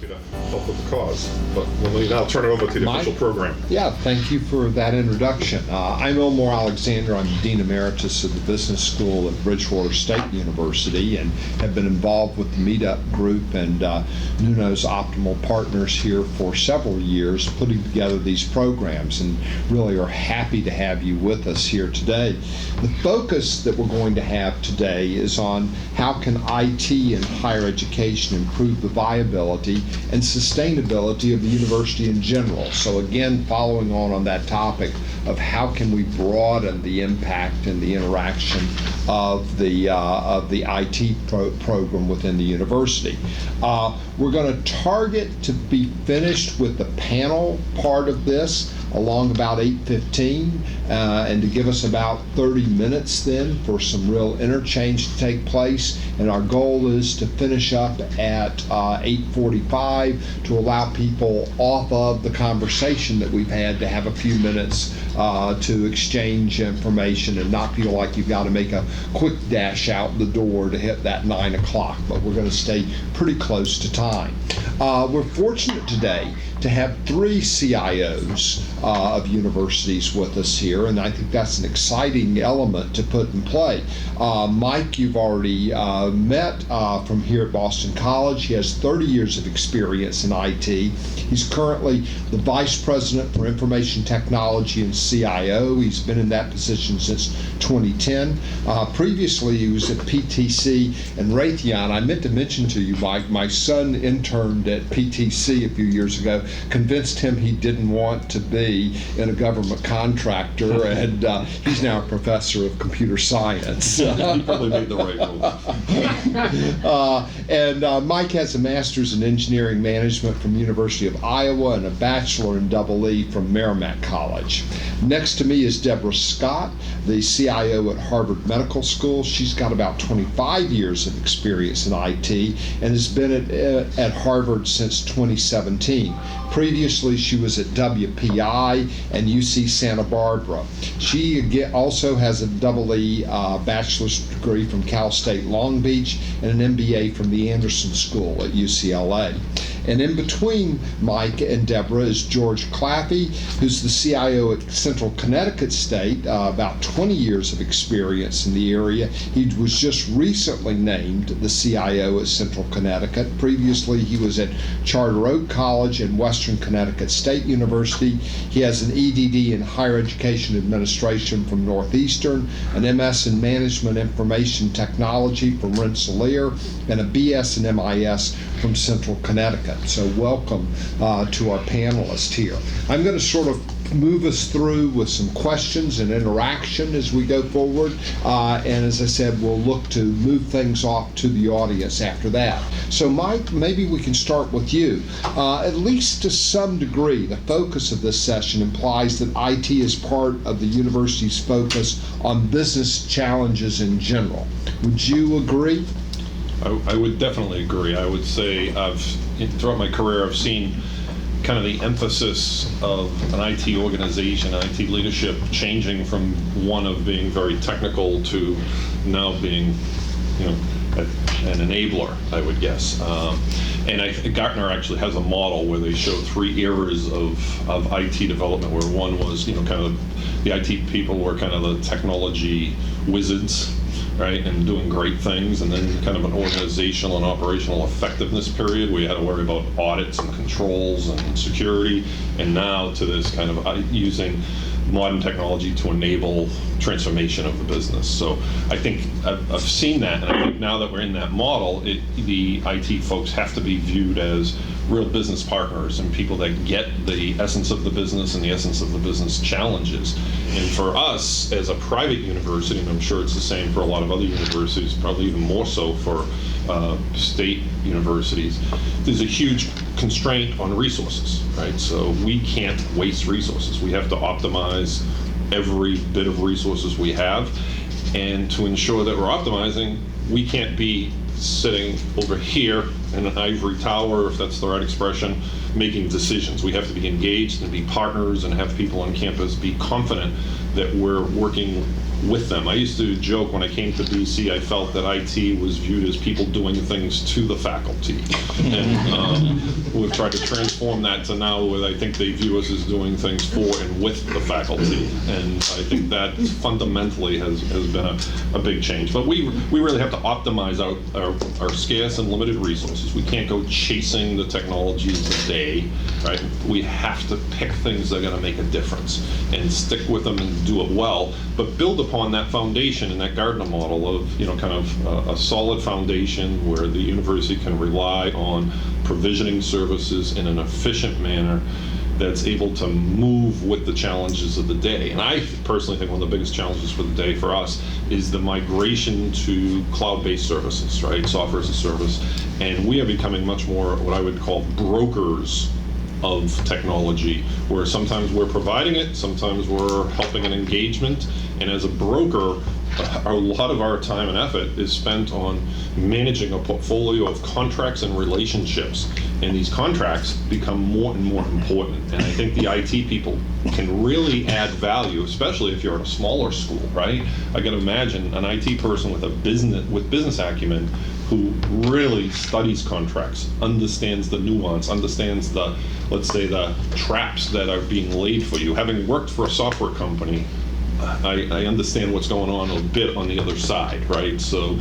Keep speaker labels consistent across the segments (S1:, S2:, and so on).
S1: happy to help with the cause. But now I'll turn it over to the official program.
S2: Yeah, thank you for that introduction. I'm Elmore Alexander. I'm Dean Emeritus of the Business School at Bridgewater State University and have been involved with the MeetUp group and Nuno's Optimal Partners here for several years, putting together these programs, and really are happy to have you with us here today. The focus that we're going to have today is on how can IT and higher education improve the viability and sustainability of the university in general. So again, following on that topic of how can we broaden the impact and the interaction of the IT program within the university. We're going to target to be finished with the panel part of this along about 8:15 and to give us about 30 minutes then for some real interchange to take place. And our goal is to finish up at 8:45 to allow people off of the conversation that we've had to have a few minutes to exchange information and not feel like you've got to make a quick dash out the door to hit that 9 o'clock, but we're going to stay pretty close to time. We're fortunate today to have 3 CIOs of universities with us here, and I think that's an exciting element to put in play. Mike, you've already met from here at Boston College. He has 30 years of experience in IT. He's currently the Vice President for Information Technology and CIO. He's been in that position since 2010. Previously, he was at PTC and Raytheon. I meant to mention to you, Mike, my son interned at PTC a few years ago, convinced him he didn't want to be in a government contractor, and he's now a professor of computer science.
S1: He probably made the right move.
S2: And Mike has a master's in engineering management from University of Iowa and a bachelor in EE from Merrimack College. Next to me is Deborah Scott, the CIO at Harvard Medical School. She's got about 25 years of experience in IT and has been at Harvard since 2017. Previously, she was at WPI and UC Santa Barbara. She also has a EE bachelor's degree from Cal State Long Beach and an MBA from the Anderson School at UCLA. And in between Mike and Deborah is George Claffey, who's the CIO at Central Connecticut State, about 20 years of experience in the area. He was just recently named the CIO at Central Connecticut. Previously, he was at Charter Oak College and Western Connecticut State University. He has an EDD in Higher Education Administration from Northeastern, an MS in Management Information Technology from Rensselaer, and a BS in MIS from Central Connecticut. So welcome to our panelists here. I'm going to sort of move us through with some questions and interaction as we go forward. And as I said, we'll look to move things off to the audience after that. So Mike, maybe we can start with you. At least to some degree, the focus of this session implies that IT is part of the university's focus on business challenges in general. Would you agree?
S1: I would definitely agree. I would say throughout my career, I've seen kind of the emphasis of an IT organization, IT leadership changing from one of being very technical to now being, an enabler, I would guess. And Gartner actually has a model where they show 3 eras of IT development, where one was, kind of the IT people were kind of the technology wizards, right, and doing great things, and then kind of an organizational and operational effectiveness period where you had to worry about audits and controls and security, and now to this kind of using modern technology to enable transformation of the business. So I think I've seen that, and I think now that we're in that model, the IT folks have to be viewed as real business partners and people that get the essence of the business and the essence of the business challenges. And for us as a private university, and I'm sure it's the same for a lot of other universities, probably even more so for state universities, there's a huge constraint on resources, right? So we can't waste resources. We have to optimize every bit of resources we have. And to ensure that we're optimizing, we can't be sitting over here in an ivory tower, if that's the right expression, making decisions. We have to be engaged and be partners and have people on campus be confident that we're working with them. I used to joke when I came to BC, I felt that IT was viewed as people doing things to the faculty. And we've tried to transform that to now where I think they view us as doing things for and with the faculty. And I think that fundamentally has been a big change. But we really have to optimize our scarce and limited resources. We can't go chasing the technology today, right? We have to pick things that are going to make a difference and stick with them and do it well, but build upon that foundation and that Gardner model of, kind of a solid foundation where the university can rely on provisioning services in an efficient manner that's able to move with the challenges of the day. And I personally think one of the biggest challenges for the day for us is the migration to cloud-based services, right? Software as a service. And we are becoming much more what I would call brokers of technology, where sometimes we're providing it, sometimes we're helping an engagement, and as a broker, a lot of our time and effort is spent on managing a portfolio of contracts and relationships, and these contracts become more and more important. And I think the IT people can really add value, especially if you're at a smaller school, right? I can imagine an IT person with business acumen who really studies contracts, understands the nuance, understands the, let's say, the traps that are being laid for you. Having worked for a software company, I understand what's going on a bit on the other side, right? So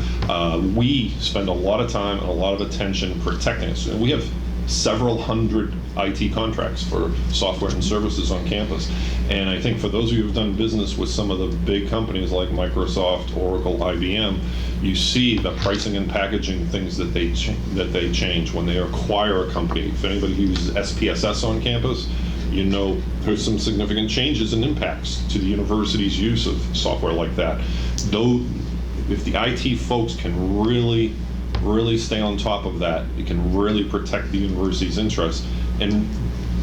S1: we spend a lot of time and a lot of attention protecting us. And we have several hundred IT contracts for software and services on campus. And I think for those of you who've done business with some of the big companies like Microsoft, Oracle, IBM, you see the pricing and packaging things that they change when they acquire a company. If anybody uses SPSS on campus, there's some significant changes and impacts to the university's use of software like that. Though, if the IT folks can really stay on top of that, it can really protect the university's interests. And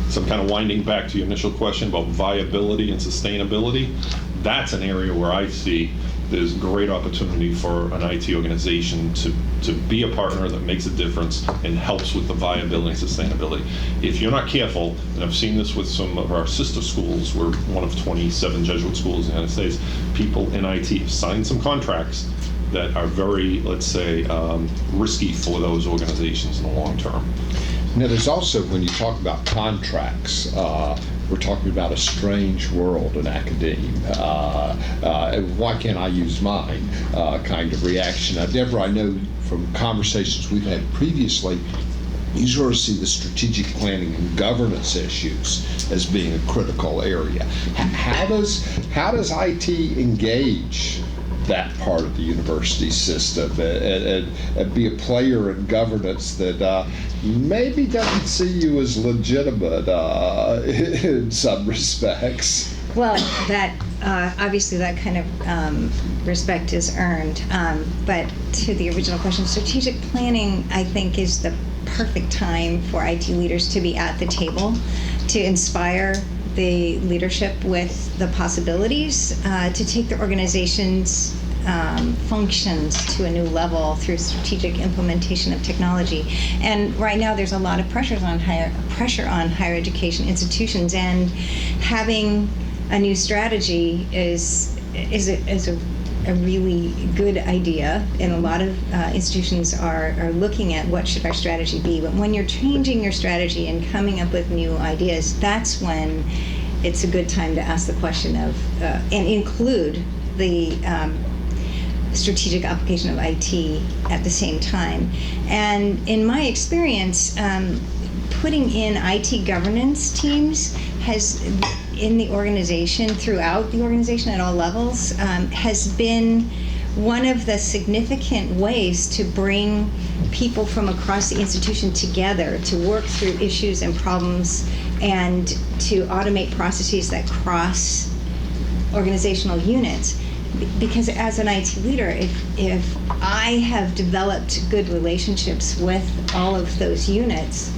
S1: some kind of winding back to your initial question about viability and sustainability, that's an area where I see there's great opportunity for an IT organization to be a partner that makes a difference and helps with the viability and sustainability. If you're not careful, and I've seen this with some of our sister schools, we're one of 27 Jesuit schools in the United States, people in IT have signed some contracts that are very, let's say, risky for those organizations in the long term.
S2: Now, there's also, when you talk about contracts, we're talking about a strange world in academia. Why can't I use mine kind of reaction? Now, Deborah, I know from conversations we've had previously, you sort of see the strategic planning and governance issues as being a critical area. How does IT engage that part of the university system and be a player in governance that maybe doesn't see you as legitimate in some respects?
S3: Well, that obviously that kind of respect is earned. But to the original question, strategic planning, I think, is the perfect time for IT leaders to be at the table, to inspire the leadership with the possibilities, to take the organization's functions to a new level through strategic implementation of technology. And right now there's a lot of pressure on higher education institutions, and having a new strategy is a really good idea, and a lot of institutions are looking at what should our strategy be. But when you're changing your strategy and coming up with new ideas, that's when it's a good time to ask the question of and include the strategic application of IT at the same time. And in my experience, putting in IT governance teams in the organization, throughout the organization at all levels, has been one of the significant ways to bring people from across the institution together to work through issues and problems, and to automate processes that cross organizational units. Because as an IT leader, if I have developed good relationships with all of those units,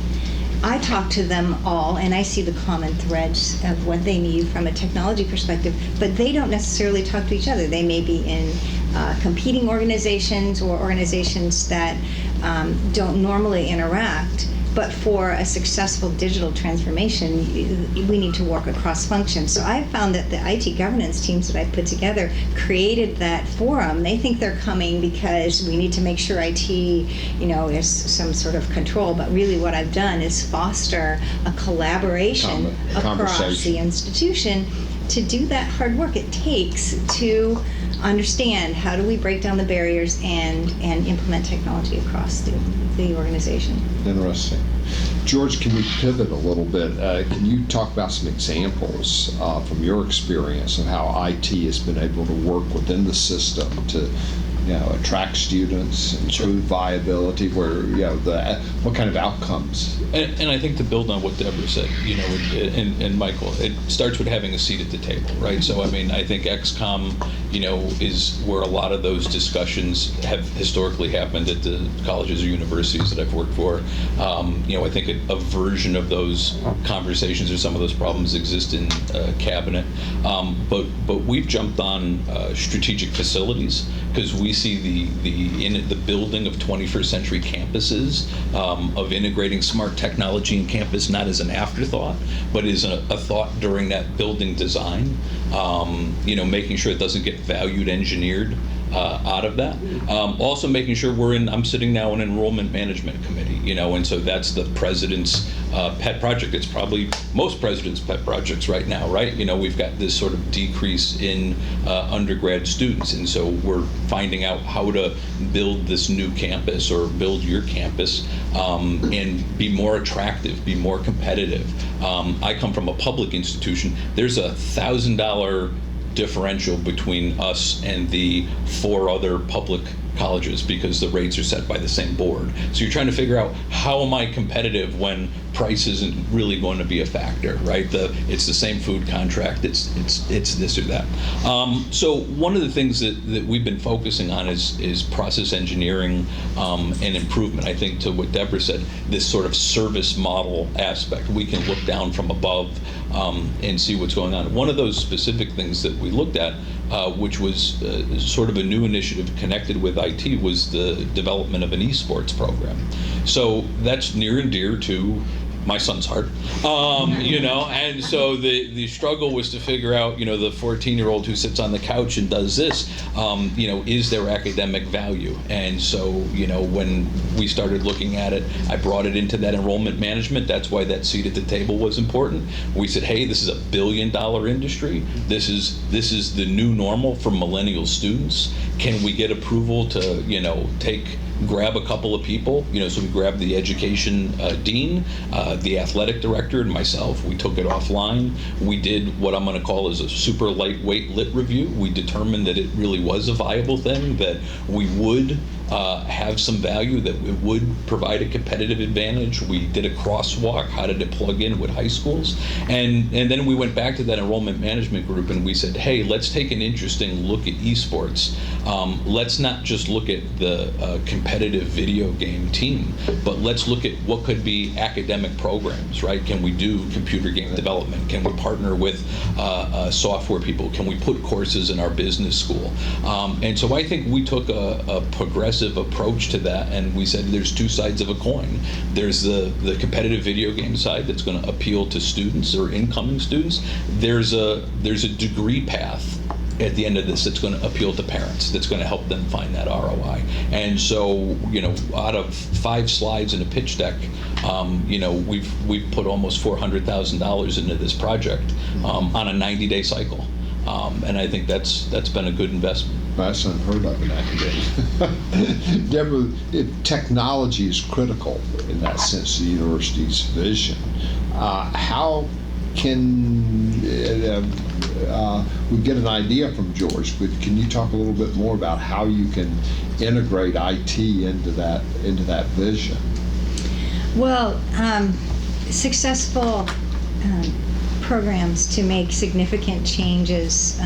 S3: I talk to them all and I see the common threads of what they need from a technology perspective, but they don't necessarily talk to each other. They may be in competing organizations or organizations that don't normally interact. But for a successful digital transformation, we need to work across functions. So I found that the IT governance teams that I put together created that forum. They think they're coming because we need to make sure IT, is some sort of control. But really what I've done is foster a collaboration across the institution to do that hard work it takes to understand how do we break down the barriers and implement technology across the organization.
S2: Interesting. George, can we pivot a little bit? Can you talk about some examples from your experience of how IT has been able to work within the system to attract students, improve viability, what kind of outcomes?
S4: And I think to build on what Deborah said, and Michael, it starts with having a seat at the table, right? So, I think XCOM, is where a lot of those discussions have historically happened at the colleges or universities that I've worked for. I think a version of those conversations or some of those problems exist in cabinet. But we've jumped on strategic facilities because we see the building of 21st century campuses, of integrating smart technology in campus not as an afterthought, but as a thought during that building design. Making sure it doesn't get valued engineered out of that. Also making sure I'm sitting now in enrollment management committee, and so that's the president's pet project. It's probably most presidents' pet projects right now, right? We've got this sort of decrease in undergrad students, and so we're finding out how to build this new campus or build your campus and be more attractive, be more competitive. I come from a public institution. There's $1,000 differential between us and the 4 other public colleges because the rates are set by the same board. So you're trying to figure out, how am I competitive when price isn't really going to be a factor, right? It's the same food contract, it's this or that. So one of the things that we've been focusing on is process engineering and improvement. I think to what Deborah said, this sort of service model aspect, we can look down from above and see what's going on. One of those specific things that we looked at, which was sort of a new initiative connected with IT, was the development of an esports program. So that's near and dear to my son's heart, and so the struggle was to figure out, the 14-year-old who sits on the couch and does this, is there academic value? And so, when we started looking at it, I brought it into that enrollment management. That's why that seat at the table was important. We said, hey, this is $1 billion industry. This is the new normal for millennial students. Can we get approval to, grab a couple of people, so we grabbed the education dean, the athletic director, and myself. We took it offline. We did what I'm going to call as a super lightweight lit review. We determined that it really was a viable thing, that we would have some value, that it would provide a competitive advantage. We did a crosswalk. How did it plug in with high schools? And then we went back to that enrollment management group and we said, hey, let's take an interesting look at esports. Let's not just look at the competitive video game team, but let's look at what could be academic programs, right? Can we do computer game development? Can we partner with software people? Can we put courses in our business school? And so I think we took a progressive approach to that, and we said there's 2 sides of a coin. There's the competitive video game side that's going to appeal to students or incoming students. There's a degree path at the end of this that's going to appeal to parents, that's going to help them find that ROI. And so, out of 5 slides in a pitch deck, we've put almost $400,000 into this project on a 90-day cycle. And I think that's been a good investment.
S2: That's unheard of in academia. Deborah, technology is critical in that sense of the university's vision. How can we get an idea from George, but can you talk a little bit more about how you can integrate IT into that vision?
S3: Well, successful programs to make significant changes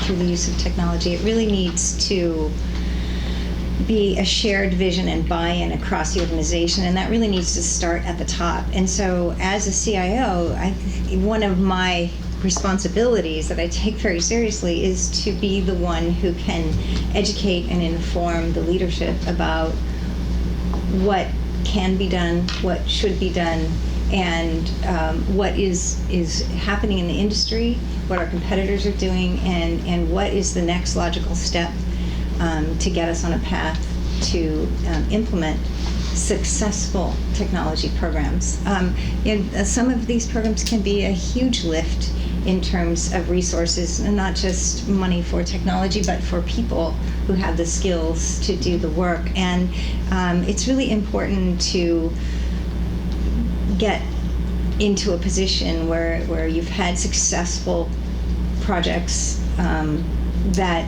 S3: through the use of technology, it really needs to be a shared vision and buy-in across the organization, and that really needs to start at the top. And so as a CIO, one of my responsibilities that I take very seriously is to be the one who can educate and inform the leadership about what can be done, what should be done, and what is happening in the industry, what our competitors are doing, and what is the next logical step to get us on a path to implement successful technology programs. Some of these programs can be a huge lift in terms of resources, and not just money for technology, but for people who have the skills to do the work. And it's really important to get into a position where you've had successful projects that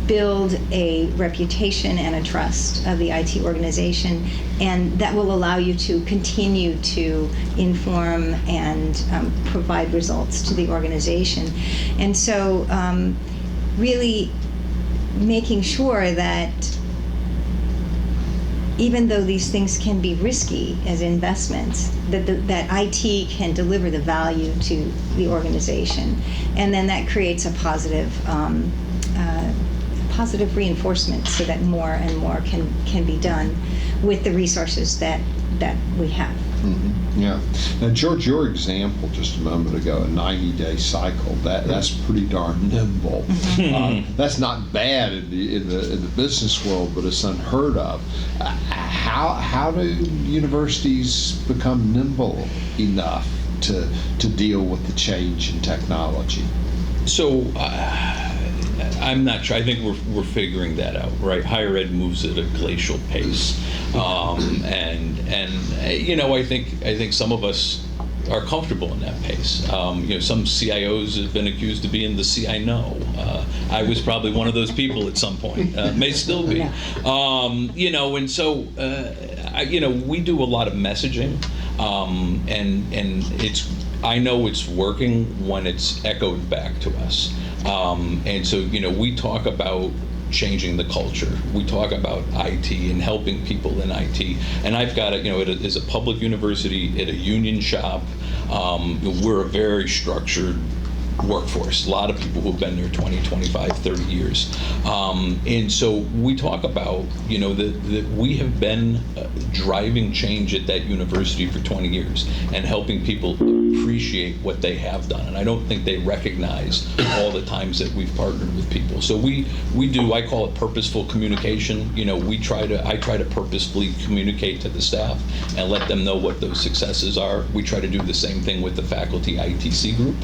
S3: build a reputation and a trust of the IT organization, and that will allow you to continue to inform and provide results to the organization. And so really making sure that even though these things can be risky as investments, that IT can deliver the value to the organization, and then that creates a positive reinforcement so that more and more can be done with the resources that we have.
S2: Mm-hmm. Yeah. Now, George, your example just a moment ago, a 90-day cycle, that's pretty darn nimble. That's not bad in the business world, but it's unheard of. How do universities become nimble enough to deal with the change in technology?
S4: So I'm not sure. I think we're figuring that out, right? Higher ed moves at a glacial pace, and I think some of us are comfortable in that pace. Some CIOs have been accused of being the CI no. I was probably one of those people at some point. May still be. And so we do a lot of messaging, and I know it's working when it's echoed back to us. And so, we talk about changing the culture. We talk about IT and helping people in IT. And I've got it, as a public university, at a union shop, we're a very structured workforce. A lot of people who've been there 20, 25, 30 years. And so we talk about, that we have been driving change at that university for 20 years and helping people appreciate what they have done. And I don't think they recognize all the times that we've partnered with people. So we do, I call it purposeful communication. I try to purposefully communicate to the staff and let them know what those successes are. We try to do the same thing with the faculty ITC group.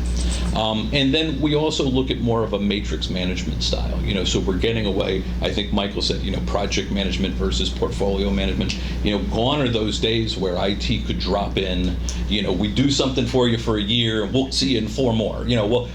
S4: And then we also look at more of a matrix management style, so we're getting away, I think Michael said, project management versus portfolio management. Gone are those days where IT could drop in, we do something for you for a year and we'll see you in 4 more.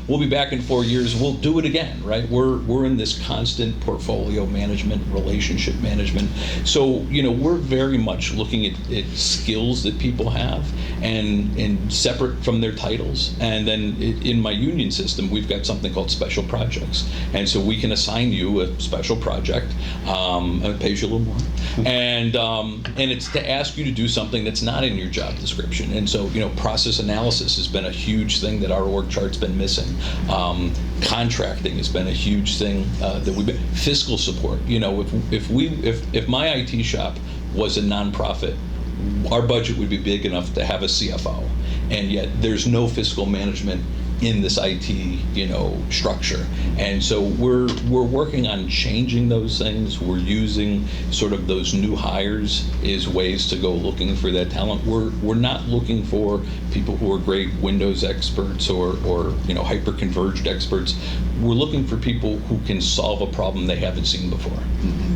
S4: We'll be back in 4 years, we'll do it again, right? We're in this constant portfolio management, relationship management. So, we're very much looking at skills that people have and separate from their titles. And then in my union system, we've got something called special projects. And so we can assign you a special project, and it pays you a little more. And it's to ask you to do something that's not in your job description. And so, process analysis has been a huge thing that our org chart's been missing. Contracting has been a huge thing that we've been, fiscal support. If my IT shop was a nonprofit, our budget would be big enough to have a CFO, and yet there's no fiscal management in this IT, structure. And so we're working on changing those things. We're using sort of those new hires as ways to go looking for that talent. We're not looking for people who are great Windows experts or hyper-converged experts. We're looking for people who can solve a problem they haven't seen before,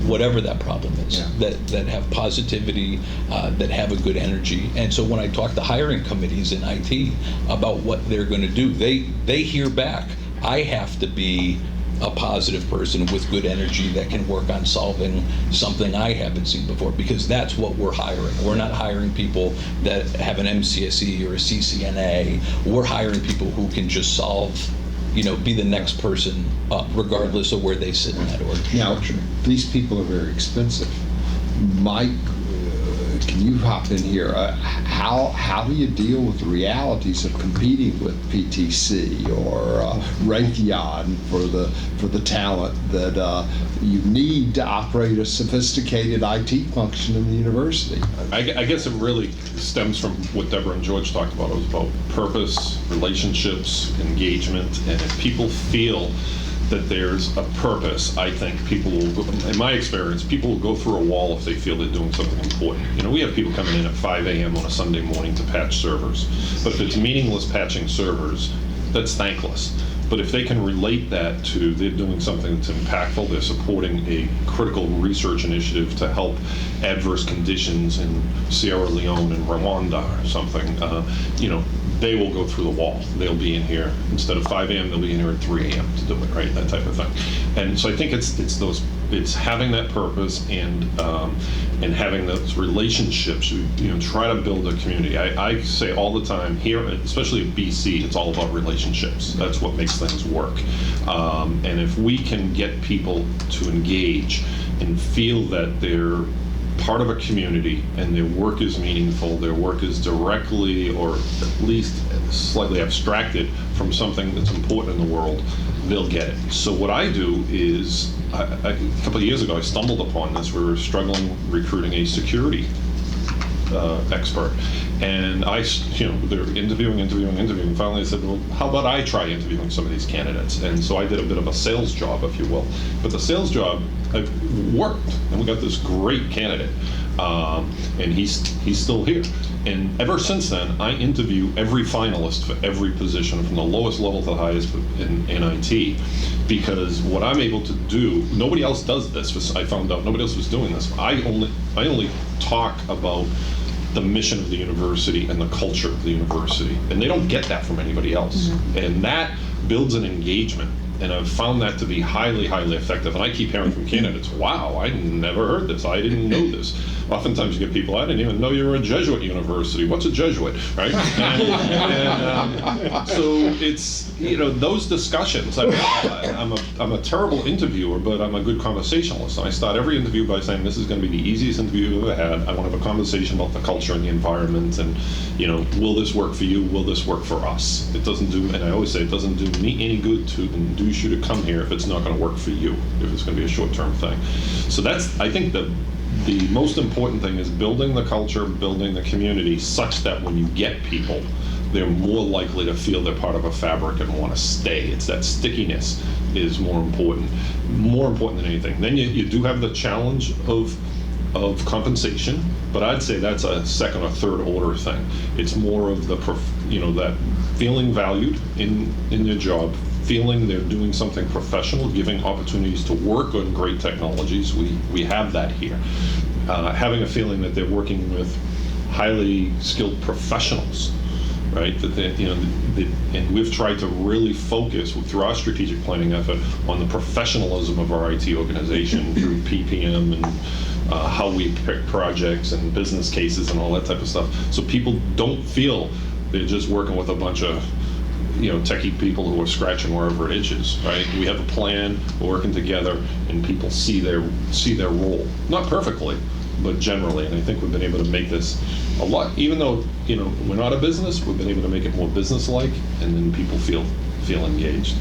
S4: whatever that problem is, that have positivity, that have a good energy. And so when I talk to hiring committees in IT about what they're going to do, they hear back, I have to be a positive person with good energy that can work on solving something I haven't seen before, because that's what we're hiring. We're not hiring people that have an MCSE or a CCNA. We're hiring people who can just solve, be the next person up, regardless of where they sit in that org.
S2: Now, these people are very expensive. Mike, you hop in here. How do you deal with the realities of competing with PTC or Raytheon for the talent that you need to operate a sophisticated IT function in the university?
S1: I guess it really stems from what Deborah and George talked about. It was about purpose, relationships, engagement, and if people feel that there's a purpose, I think people will, in my experience, people will go through a wall if they feel they're doing something important. You know, we have people coming in at 5 a.m. on a Sunday morning to patch servers, but if it's meaningless patching servers, that's thankless. But if they can relate that to they're doing something that's impactful, they're supporting a critical research initiative to help adverse conditions in Sierra Leone and Rwanda or something, you know, they will go through the wall. They'll be in here, instead of 5 a.m., they'll be in here at 3 a.m. to do it, right? That type of thing. And so I think it's having that purpose and having those relationships. You know, try to build a community. I say all the time here, especially at BC, it's all about relationships. That's what makes things work. And if we can get people to engage and feel that they're part of a community and their work is meaningful, their work is directly or at least slightly abstracted from something that's important in the world, they'll get it. So what I do is, a couple of years ago I stumbled upon this. We were struggling recruiting a security expert, and they're interviewing. Finally I said, well, how about I try interviewing some of these candidates? And so I did a bit of a sales job, if you will. But the sales job worked, and we got this great candidate, and he's still here. And ever since then, I interview every finalist for every position, from the lowest level to the highest in IT, because what I'm able to do, nobody else does this. I found out nobody else was doing this. I only talk about the mission of the university and the culture of the university, and they don't get that from anybody else. Mm-hmm. And that builds an engagement. And I've found that to be highly, highly effective. And I keep hearing from candidates, wow, I never heard this. I didn't know this. Oftentimes you get people, I didn't even know you were a Jesuit university. What's a Jesuit, right? So it's, you know, those discussions. I'm a terrible interviewer, but I'm a good conversationalist. And I start every interview by saying, this is going to be the easiest interview you've ever had. I want to have a conversation about the culture and the environment, and, you know, will this work for you? Will this work for us? It doesn't do, and I always say, it doesn't do me any good to induce you to come here if it's not going to work for you, if it's going to be a short-term thing. So that's, I think, the most important thing is building the culture, building the community such that when you get people, they're more likely to feel they're part of a fabric and want to stay. It's that stickiness is more important than anything. Then you do have the challenge of compensation, but I'd say that's a second or third order thing. It's more of that feeling valued in their job, feeling they're doing something professional, giving opportunities to work on great technologies. We have that here. Having a feeling that they're working with highly skilled professionals, right? And we've tried to really focus through our strategic planning effort on the professionalism of our IT organization through PPM and how we pick projects and business cases and all that type of stuff. So people don't feel they're just working with a bunch of techie people who are scratching wherever it itches, right? We have a plan, we're working together, and people see their role. Not perfectly, but generally, and I think we've been able to make this a lot, even though, we're not a business, we've been able to make it more business-like, and then people feel engaged.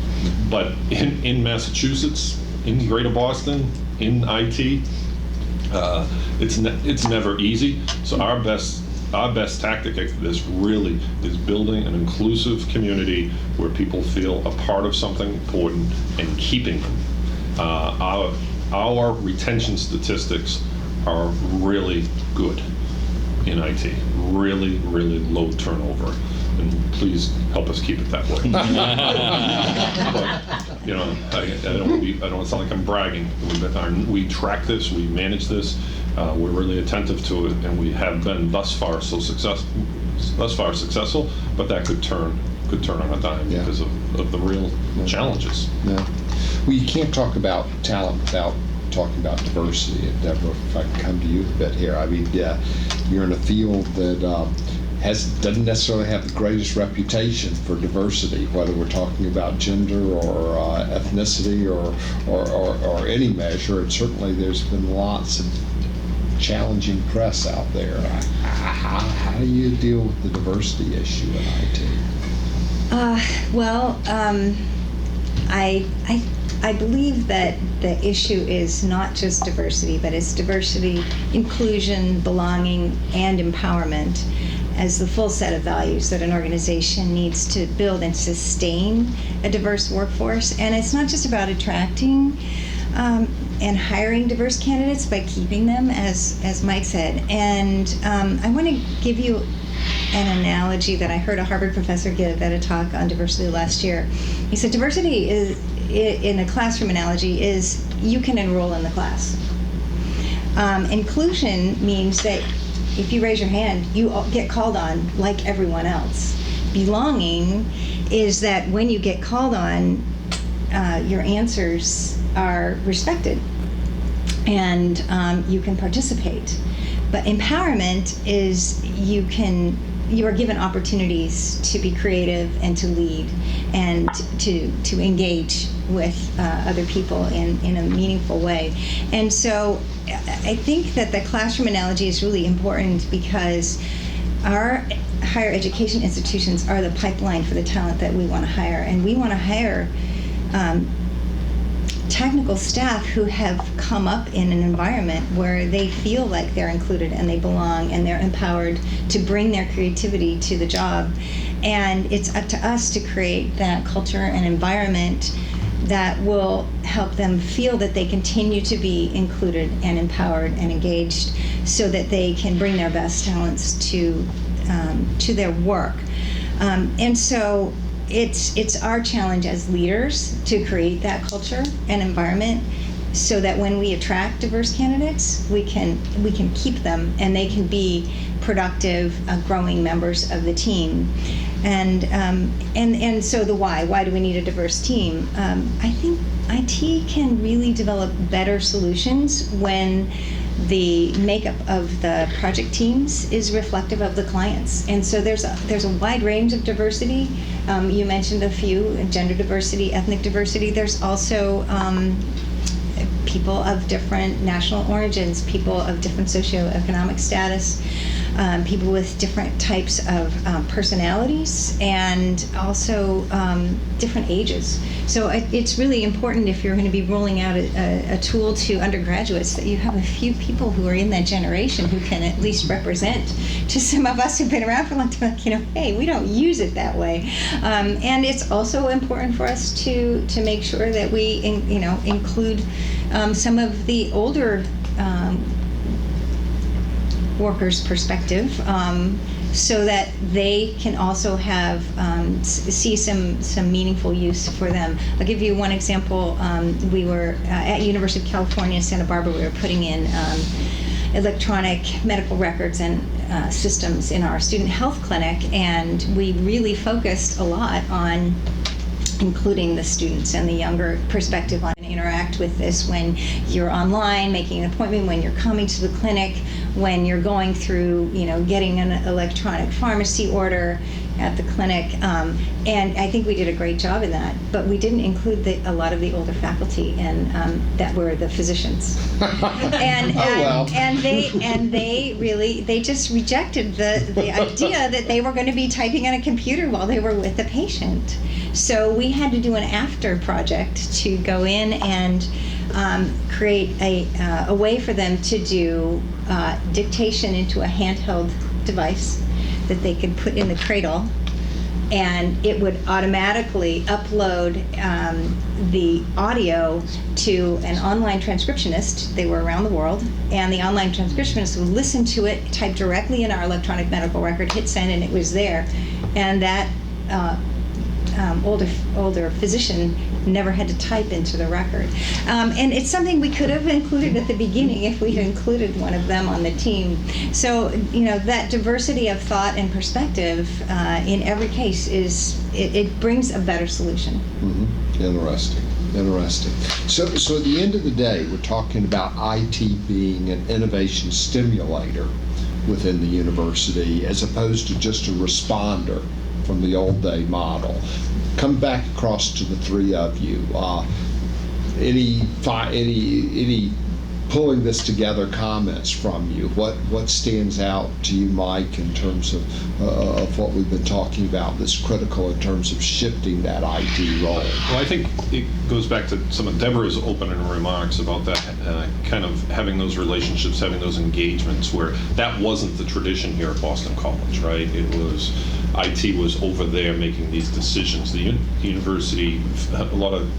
S1: But in Massachusetts, in Greater Boston, in IT, it's never easy. So our best tactic for this really is building an inclusive community where people feel a part of something important and keeping them. Our retention statistics are really good in IT, really, really low turnover. And please help us keep it that way. But, I don't want to sound like I'm bragging. We track this, we manage this. We're really attentive to it, and we have been thus far successful. But that could turn on a dime because of the real challenges.
S2: Yeah. Well, you can't talk about talent without talking about diversity. And Deborah, if I can come to you a bit here, I mean, you're in a field that doesn't necessarily have the greatest reputation for diversity, whether we're talking about gender or ethnicity or any measure. And certainly there's been lots of challenging press out there. How do you deal with the diversity issue in IT?
S3: I believe that the issue is not just diversity, but it's diversity, inclusion, belonging, and empowerment as the full set of values that an organization needs to build and sustain a diverse workforce. And it's not just about attracting and hiring diverse candidates, but keeping them, as Mike said. And I want to give you an analogy that I heard a Harvard professor give at a talk on diversity last year. He said diversity is, in a classroom analogy, is you can enroll in the class. Inclusion means that if you raise your hand, you get called on like everyone else. Belonging is that when you get called on, your answers are respected and you can participate. But empowerment is you are given opportunities to be creative and to lead and to engage with other people in a meaningful way. And so I think that the classroom analogy is really important because our higher education institutions are the pipeline for the talent that we want to hire. And we want to hire technical staff who have come up in an environment where they feel like they're included and they belong and they're empowered to bring their creativity to the job. And it's up to us to create that culture and environment that will help them feel that they continue to be included and empowered and engaged so that they can bring their best talents to their work. And so it's our challenge as leaders to create that culture and environment so that when we attract diverse candidates, we can keep them and they can be productive, growing members of the team. And so the why do we need a diverse team? I think IT can really develop better solutions when the makeup of the project teams is reflective of the clients. And so there's a wide range of diversity. You mentioned a few: gender diversity, ethnic diversity. There's also people of different national origins, people of different socioeconomic status, people with different types of personalities, and also different ages. So it's really important, if you're going to be rolling out a tool to undergraduates, that you have a few people who are in that generation who can at least represent to some of us who've been around for a long time, like, hey, we don't use it that way. And it's also important for us to make sure that we include some of the older workers' perspective, so that they can also have see some meaningful use for them. I'll give you one example. We were at University of California, Santa Barbara. We were putting in electronic medical records and systems in our student health clinic, and we really focused a lot on including the students and the younger perspective on interact with this when you're online, making an appointment, when you're coming to the clinic, when you're going through, getting an electronic pharmacy order at the clinic. And I think we did a great job in that, but we didn't include a lot of the older faculty and that were the physicians. And they just rejected the idea that they were going to be typing on a computer while they were with a patient. So we had to do an after project to go in and create a way for them to do dictation into a handheld device that they could put in the cradle, and it would automatically upload the audio to an online transcriptionist. They were around the world, and the online transcriptionist would listen to it, type directly in our electronic medical record, hit send, and it was there. And that older physician never had to type into the record. And it's something we could have included at the beginning if we had included one of them on the team. So, that diversity of thought and perspective in every case it brings a better solution.
S2: Mm-hmm. Interesting. So at the end of the day, we're talking about IT being an innovation stimulator within the university as opposed to just a responder from the old day model. Come back across to the three of you. Any pulling this together, comments from you. What stands out to you, Mike, in terms of what we've been talking about that's critical in terms of shifting that IT role?
S1: Well, I think it goes back to some of Deborah's opening remarks about that, kind of having those relationships, having those engagements, where that wasn't the tradition here at Boston College, right? It was, IT was over there making these decisions. The university, a lot of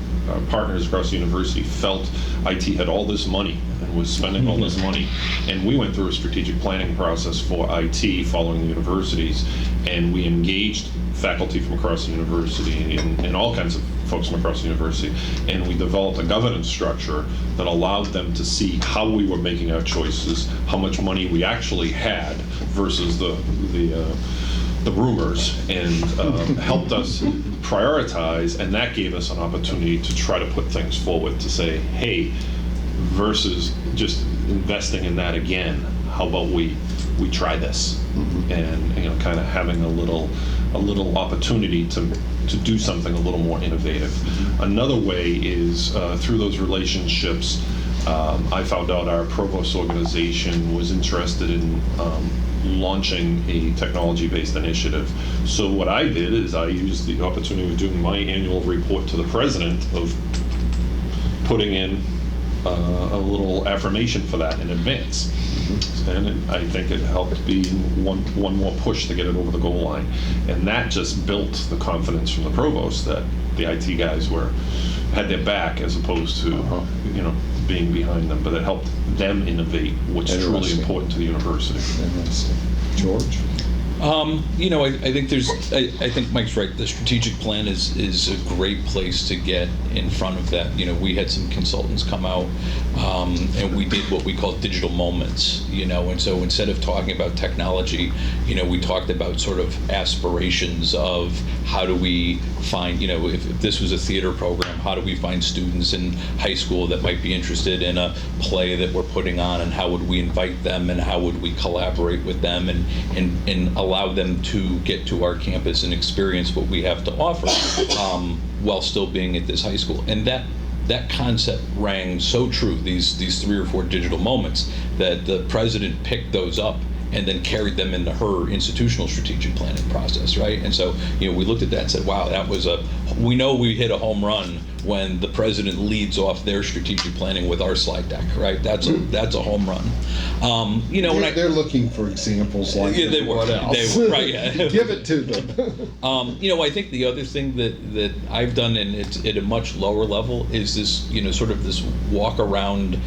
S1: partners across the university felt IT had all this money and was spending all this money. And we went through a strategic planning process for IT following the universities, and we engaged faculty from across the university and all kinds of folks from across the university, and we developed a governance structure that allowed them to see how we were making our choices, how much money we actually had versus the rumors, and helped us prioritize, and that gave us an opportunity to try to put things forward to say, hey, versus just investing in that again, how about we try this? And kind of having a little opportunity to do something a little more innovative. Another way is through those relationships, I found out our Provost organization was interested in launching a technology-based initiative. So what I did is I used the opportunity of doing my annual report to the president of putting in a little affirmation for that in advance. And I think it helped be one more push to get it over the goal line. And that just built the confidence from the provost that the IT guys had their back, as opposed to being behind them, but it helped them innovate what's truly important to the university.
S2: George?
S4: I think I think Mike's right. The strategic plan is a great place to get in front of that. We had some consultants come out, and we did what we call digital moments. And so instead of talking about technology, we talked about sort of aspirations of how do we find, if this was a theater program, how do we find students in high school that might be interested in a play that we're putting on, and how would we invite them, and how would we collaborate with them, and allow them to get to our campus and experience what we have to offer, while still being at this high school. And that concept rang so true, these 3 or 4 digital moments, that the president picked those up and then carried them into her institutional strategic planning process, right? And so, we looked at that and said, wow, we know we hit a home run when the president leads off their strategic planning with our slide deck, right? That's a home run.
S2: They're looking for examples like
S4: they were, right, yeah.
S2: Give it to them.
S4: I think the other thing that I've done, and it's at a much lower level, is this, sort of this walk around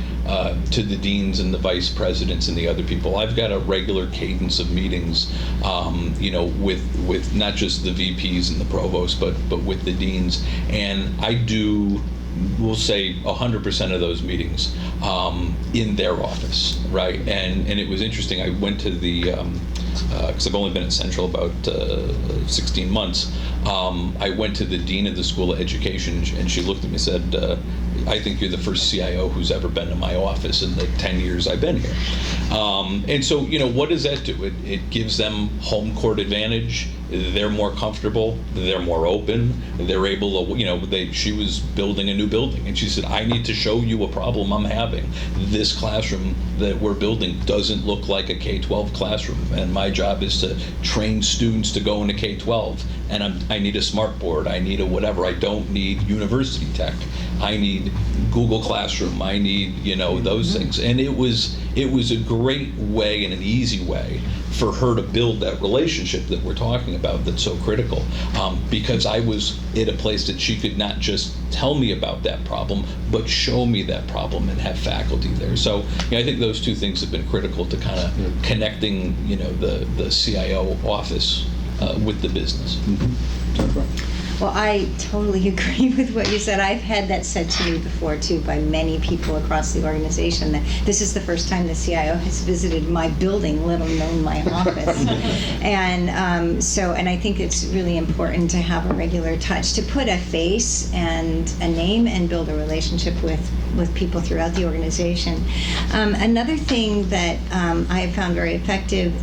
S4: to the deans and the vice presidents and the other people. I've got a regular cadence of meetings, with not just the VPs and the provosts, but with the deans, and I do, we'll say 100% of those meetings in their office, right? And it was interesting. I went to the because I've only been at Central about 16 months. I went to the dean of the School of Education, and she looked at me and said, I think you're the first CIO who's ever been to my office in the 10 years I've been here. And so, what does that do? It gives them home court advantage. They're more comfortable. They're more open. They're able to, she was building a new building, and she said, I need to show you a problem I'm having. This classroom that we're building doesn't look like a K-12 classroom, and my job is to train students to go into K-12, and I need a smart board. I need a whatever. I don't need university tech. I need Google Classroom. I need, those things. And it was a great way and an easy way for her to build that relationship that we're talking about that's so critical, because I was at a place that she could not just tell me about that problem, but show me that problem and have faculty there. So I think those two things have been critical to kind of connecting the CIO office with the business.
S3: Well, I totally agree with what you said. I've had that said to me before, too, by many people across the organization, that this is the first time the CIO has visited my building, let alone my office. And and I think it's really important to have a regular touch, to put a face and a name and build a relationship with people throughout the organization. Another thing that I have found very effective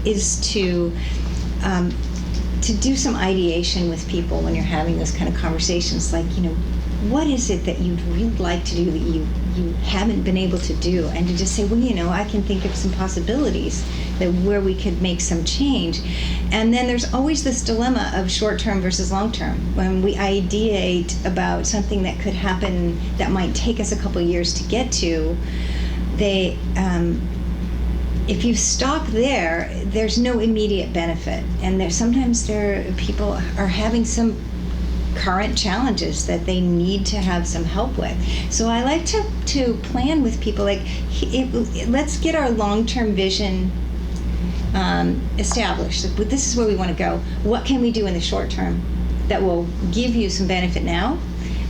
S3: is to do some ideation with people when you're having those kind of conversations, like, what is it that you'd really like to do that you haven't been able to do, and to just say, well, I can think of some possibilities that where we could make some change. And then there's always this dilemma of short-term versus long-term. When we ideate about something that could happen that might take us a couple years to get to, if you stop there, there's no immediate benefit. And sometimes people are having some current challenges that they need to have some help with. So I like to plan with people, like, let's get our long-term vision established. This is where we want to go. What can we do in the short term that will give you some benefit now,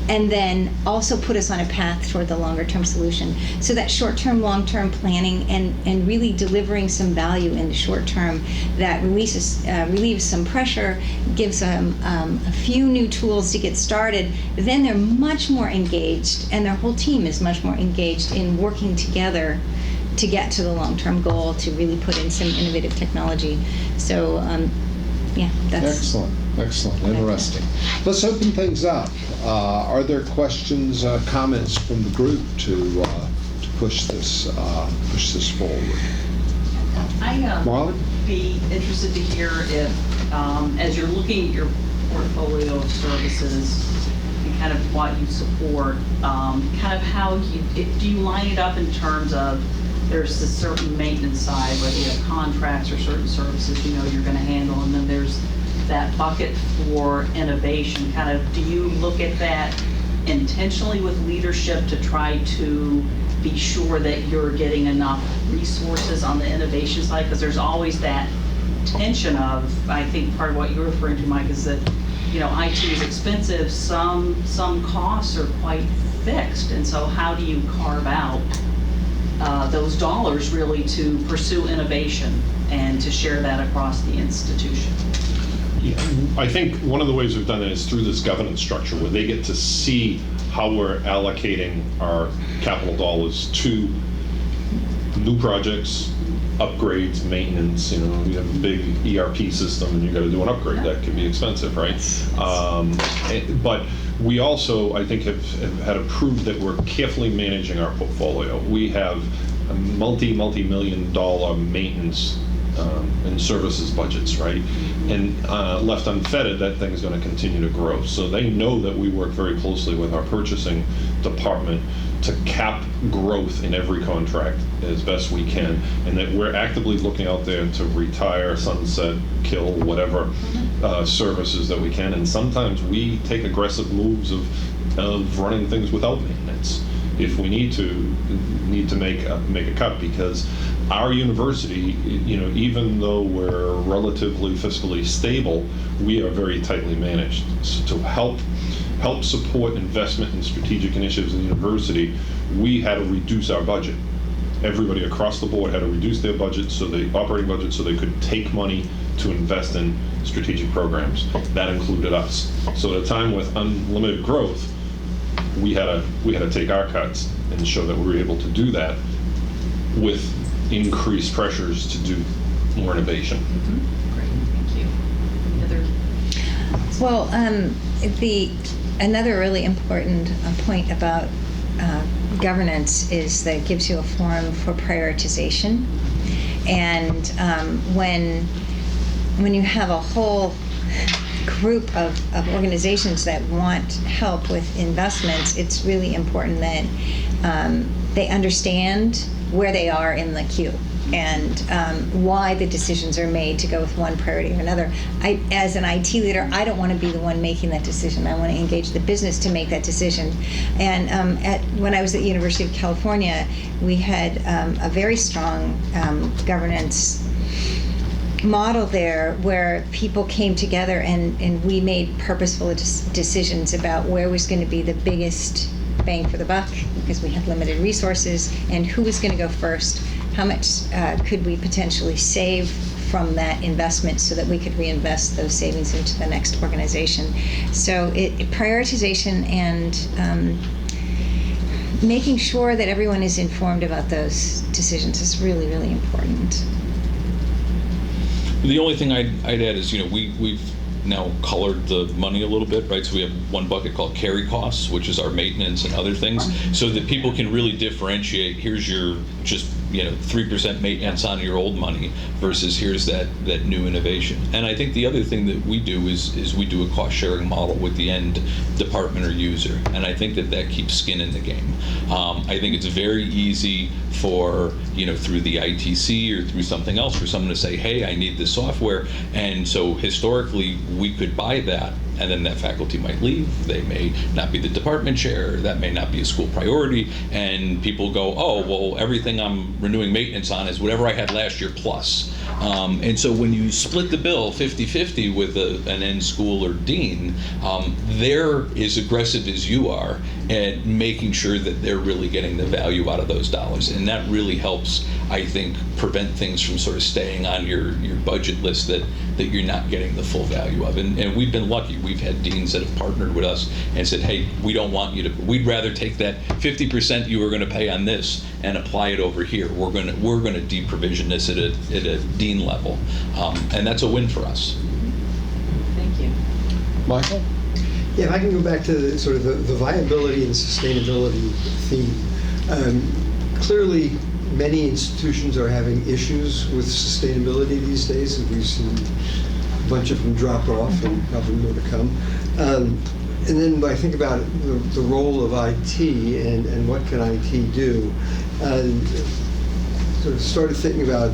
S3: and then also put us on a path toward the longer term solution? So that short term, long term planning and really delivering some value in the short term that relieves some pressure, gives them a few new tools to get started. Then they're much more engaged, and their whole team is much more engaged in working together to get to the long term goal, to really put in some innovative technology. So that's
S2: Excellent, interesting. Let's open things up. Are there questions, comments from the group to push this forward?
S5: I
S2: Marlon?
S5: would be interested to hear if, as you're looking at your portfolio of services and kind of what you support, kind of how do you line it up in terms of there's a certain maintenance side, whether you have contracts or certain services you're going to handle, and then there's that bucket for innovation. Kind of, do you look at that intentionally with leadership to try to be sure that you're getting enough resources on the innovation side? Because there's always that tension of, I think part of what you're referring to, Mike, is that IT is expensive. Some costs are quite fixed, and so how do you carve out those dollars really to pursue innovation and to share that across the institution?
S1: Yeah, I think one of the ways we've done it is through this governance structure, where they get to see how we're allocating our capital dollars to new projects, upgrades, maintenance. You have a big ERP system and you got to do an upgrade. That can be expensive, right? But we also, I think, have had to prove that we're carefully managing our portfolio. We have a multi-million dollar maintenance and services budgets, right? And left unfettered, that thing is going to continue to grow. So they know that we work very closely with our purchasing department to cap growth in every contract as best we can, and that we're actively looking out there to retire, sunset, kill, whatever services that we can. And sometimes we take aggressive moves of running things without maintenance if we need to make a cut, because our university, even though we're relatively fiscally stable, we are very tightly managed. So to help support investment in strategic initiatives in the university, we had to reduce our budget. Everybody across the board had to reduce their budget, so the operating budget, so they could take money to invest in strategic programs. That included us. So at a time with unlimited growth, we had to take our cuts and show that we were able to do that with increased pressures to do more innovation.
S5: Great, thank you. Any other?
S3: Well, another really important point about governance is that it gives you a forum for prioritization. And when you have a whole group of organizations that want help with investments, it's really important that they understand where they are in the queue and why the decisions are made to go with one priority or another. As an IT leader, I don't want to be the one making that decision. I want to engage the business to make that decision. And when I was at the University of California, we had a very strong governance model there where people came together and we made purposeful decisions about where was going to be the biggest bang for the buck, because we had limited resources, and who was going to go first, how much could we potentially save from that investment so that we could reinvest those savings into the next organization. So prioritization and making sure that everyone is informed about those decisions is really, really important.
S4: The only thing I'd add is, we've now colored the money a little bit, right? So we have one bucket called carry costs, which is our maintenance and other things, so that people can really differentiate. Here's your just 3% maintenance on your old money versus here's that new innovation. And I think the other thing that we do is we do a cost sharing model with the end department or user, and I think that keeps skin in the game. I think it's very easy for through the ITC or through something else for someone to say, hey, I need this software, and so historically we could buy that, and then that faculty might leave. They may not be the department chair. That may not be a school priority. And people go, oh, well, everything I'm renewing maintenance on is whatever I had last year plus. And so when you split the bill 50-50 with an end school or dean, they're as aggressive as you are at making sure that they're really getting the value out of those dollars. And that really helps, I think, prevent things from sort of staying on your budget list that you're not getting the full value of. And we've been lucky. We've had deans that have partnered with us and said, hey, we don't want you to, we'd rather take that 50% you were going to pay on this and apply it over here. We're going to deprovision this at a dean level. And that's a win for us.
S5: Thank you.
S2: Michael?
S6: Yeah, if I can go back to the viability and sustainability theme. Clearly, many institutions are having issues with sustainability these days, and we've seen a bunch of them drop off and probably more to come. And then when I think about the role of IT and what can IT do, sort of started thinking about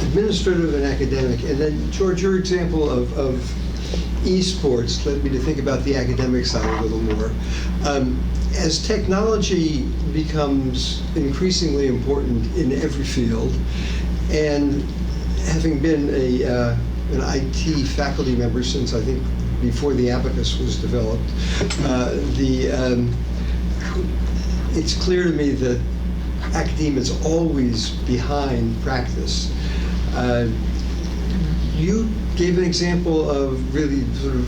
S6: administrative and academic. And then, George, your example of esports led me to think about the academic side a little more. As technology becomes increasingly important in every field, and having been an IT faculty member since I think before the abacus was developed, it's clear to me that academia is always behind practice. You gave an example of really sort of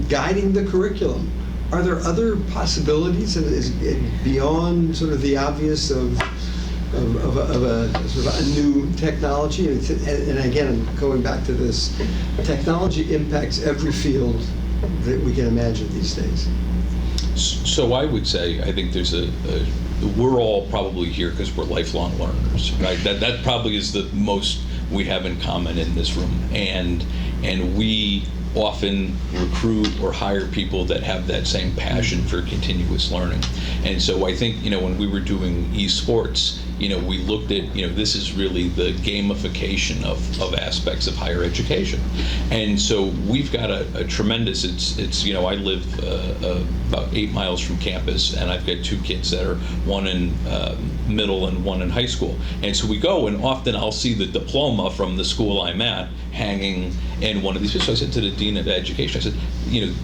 S6: guiding the curriculum. Are there other possibilities beyond sort of the obvious of a sort of a new technology? And again, I'm going back to this, technology impacts every field that we can imagine these days.
S4: So I would say, I think there's we're all probably here because we're lifelong learners, right? That probably is the most we have in common in this room. And we often recruit or hire people that have that same passion for continuous learning. And so I think, when we were doing esports, we looked at, this is really the gamification of aspects of higher education. And so we've got a tremendous, I live about 8 miles from campus, and I've got 2 kids that are one in middle and one in high school. And so we go, and often I'll see the diploma from the school I'm at hanging in one of these. So I said to the Dean of Education, I said,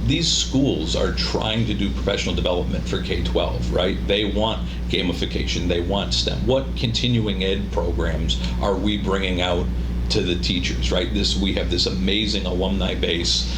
S4: these schools are trying to do professional development for K-12, right? They want gamification, they want STEM. What continuing ed programs are we bringing out to the teachers, right? We have this amazing alumni base,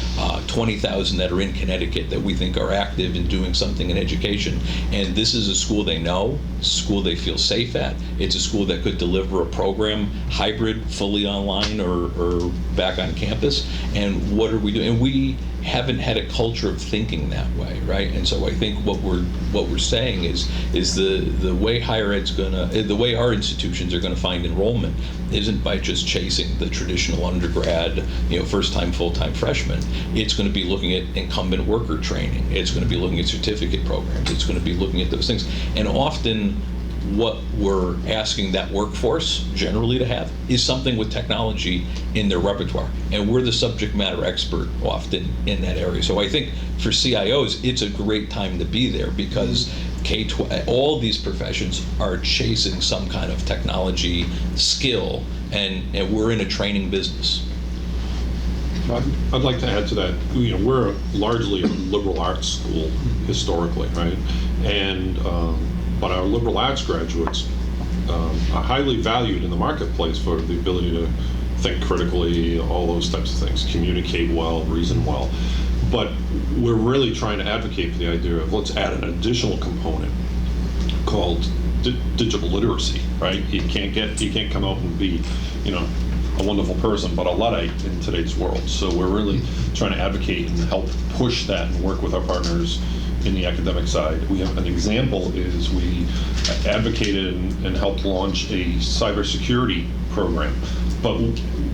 S4: 20,000 that are in Connecticut that we think are active in doing something in education. And this is a school they know, a school they feel safe at. It's a school that could deliver a program hybrid, fully online or back on campus. And what are we doing? And we haven't had a culture of thinking that way, right? And so I think what we're saying is the way higher ed's the way our institutions are gonna find enrollment isn't by just chasing the traditional undergrad, first-time, full-time freshman. It's going to be looking at incumbent worker training. It's going to be looking at certificate programs. It's going to be looking at those things. And often what we're asking that workforce generally to have is something with technology in their repertoire. And we're the subject matter expert often in that area. So I think for CIOs, it's a great time to be there because K-12, all these professions are chasing some kind of technology skill, and we're in a training business.
S1: I'd like to add to that. We're largely a liberal arts school historically, right? And but our liberal arts graduates are highly valued in the marketplace for the ability to think critically, all those types of things, communicate well, reason well. But we're really trying to advocate for the idea of let's add an additional component called digital literacy, right? You can't come out and be, a wonderful person, but a Luddite in today's world. So we're really trying to advocate and help push that and work with our partners in the academic side. We have an example is we advocated and helped launch a cybersecurity program, but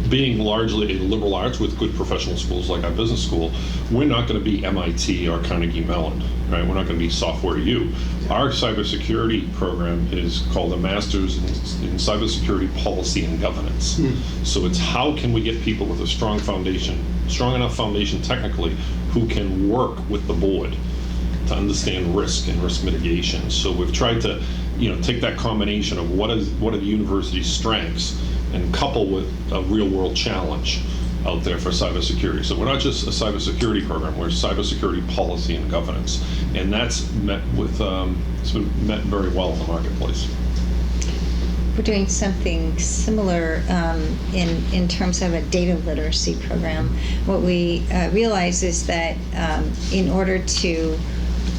S1: being largely a liberal arts with good professional schools like our business school, we're not going to be MIT or Carnegie Mellon, right? We're not going to be Software U. Our cybersecurity program is called a Master's in Cybersecurity Policy and Governance. So it's how can we get people with a strong foundation, strong enough foundation technically, who can work with the board to understand risk and risk mitigation. So we've tried to, take that combination of what are the university's strengths and couple with a real world challenge out there for cybersecurity. So we're not just a cybersecurity program, we're cybersecurity policy and governance. And that's met with, it's been met very well in the marketplace.
S3: We're doing something similar in terms of a data literacy program. What we realize is that in order to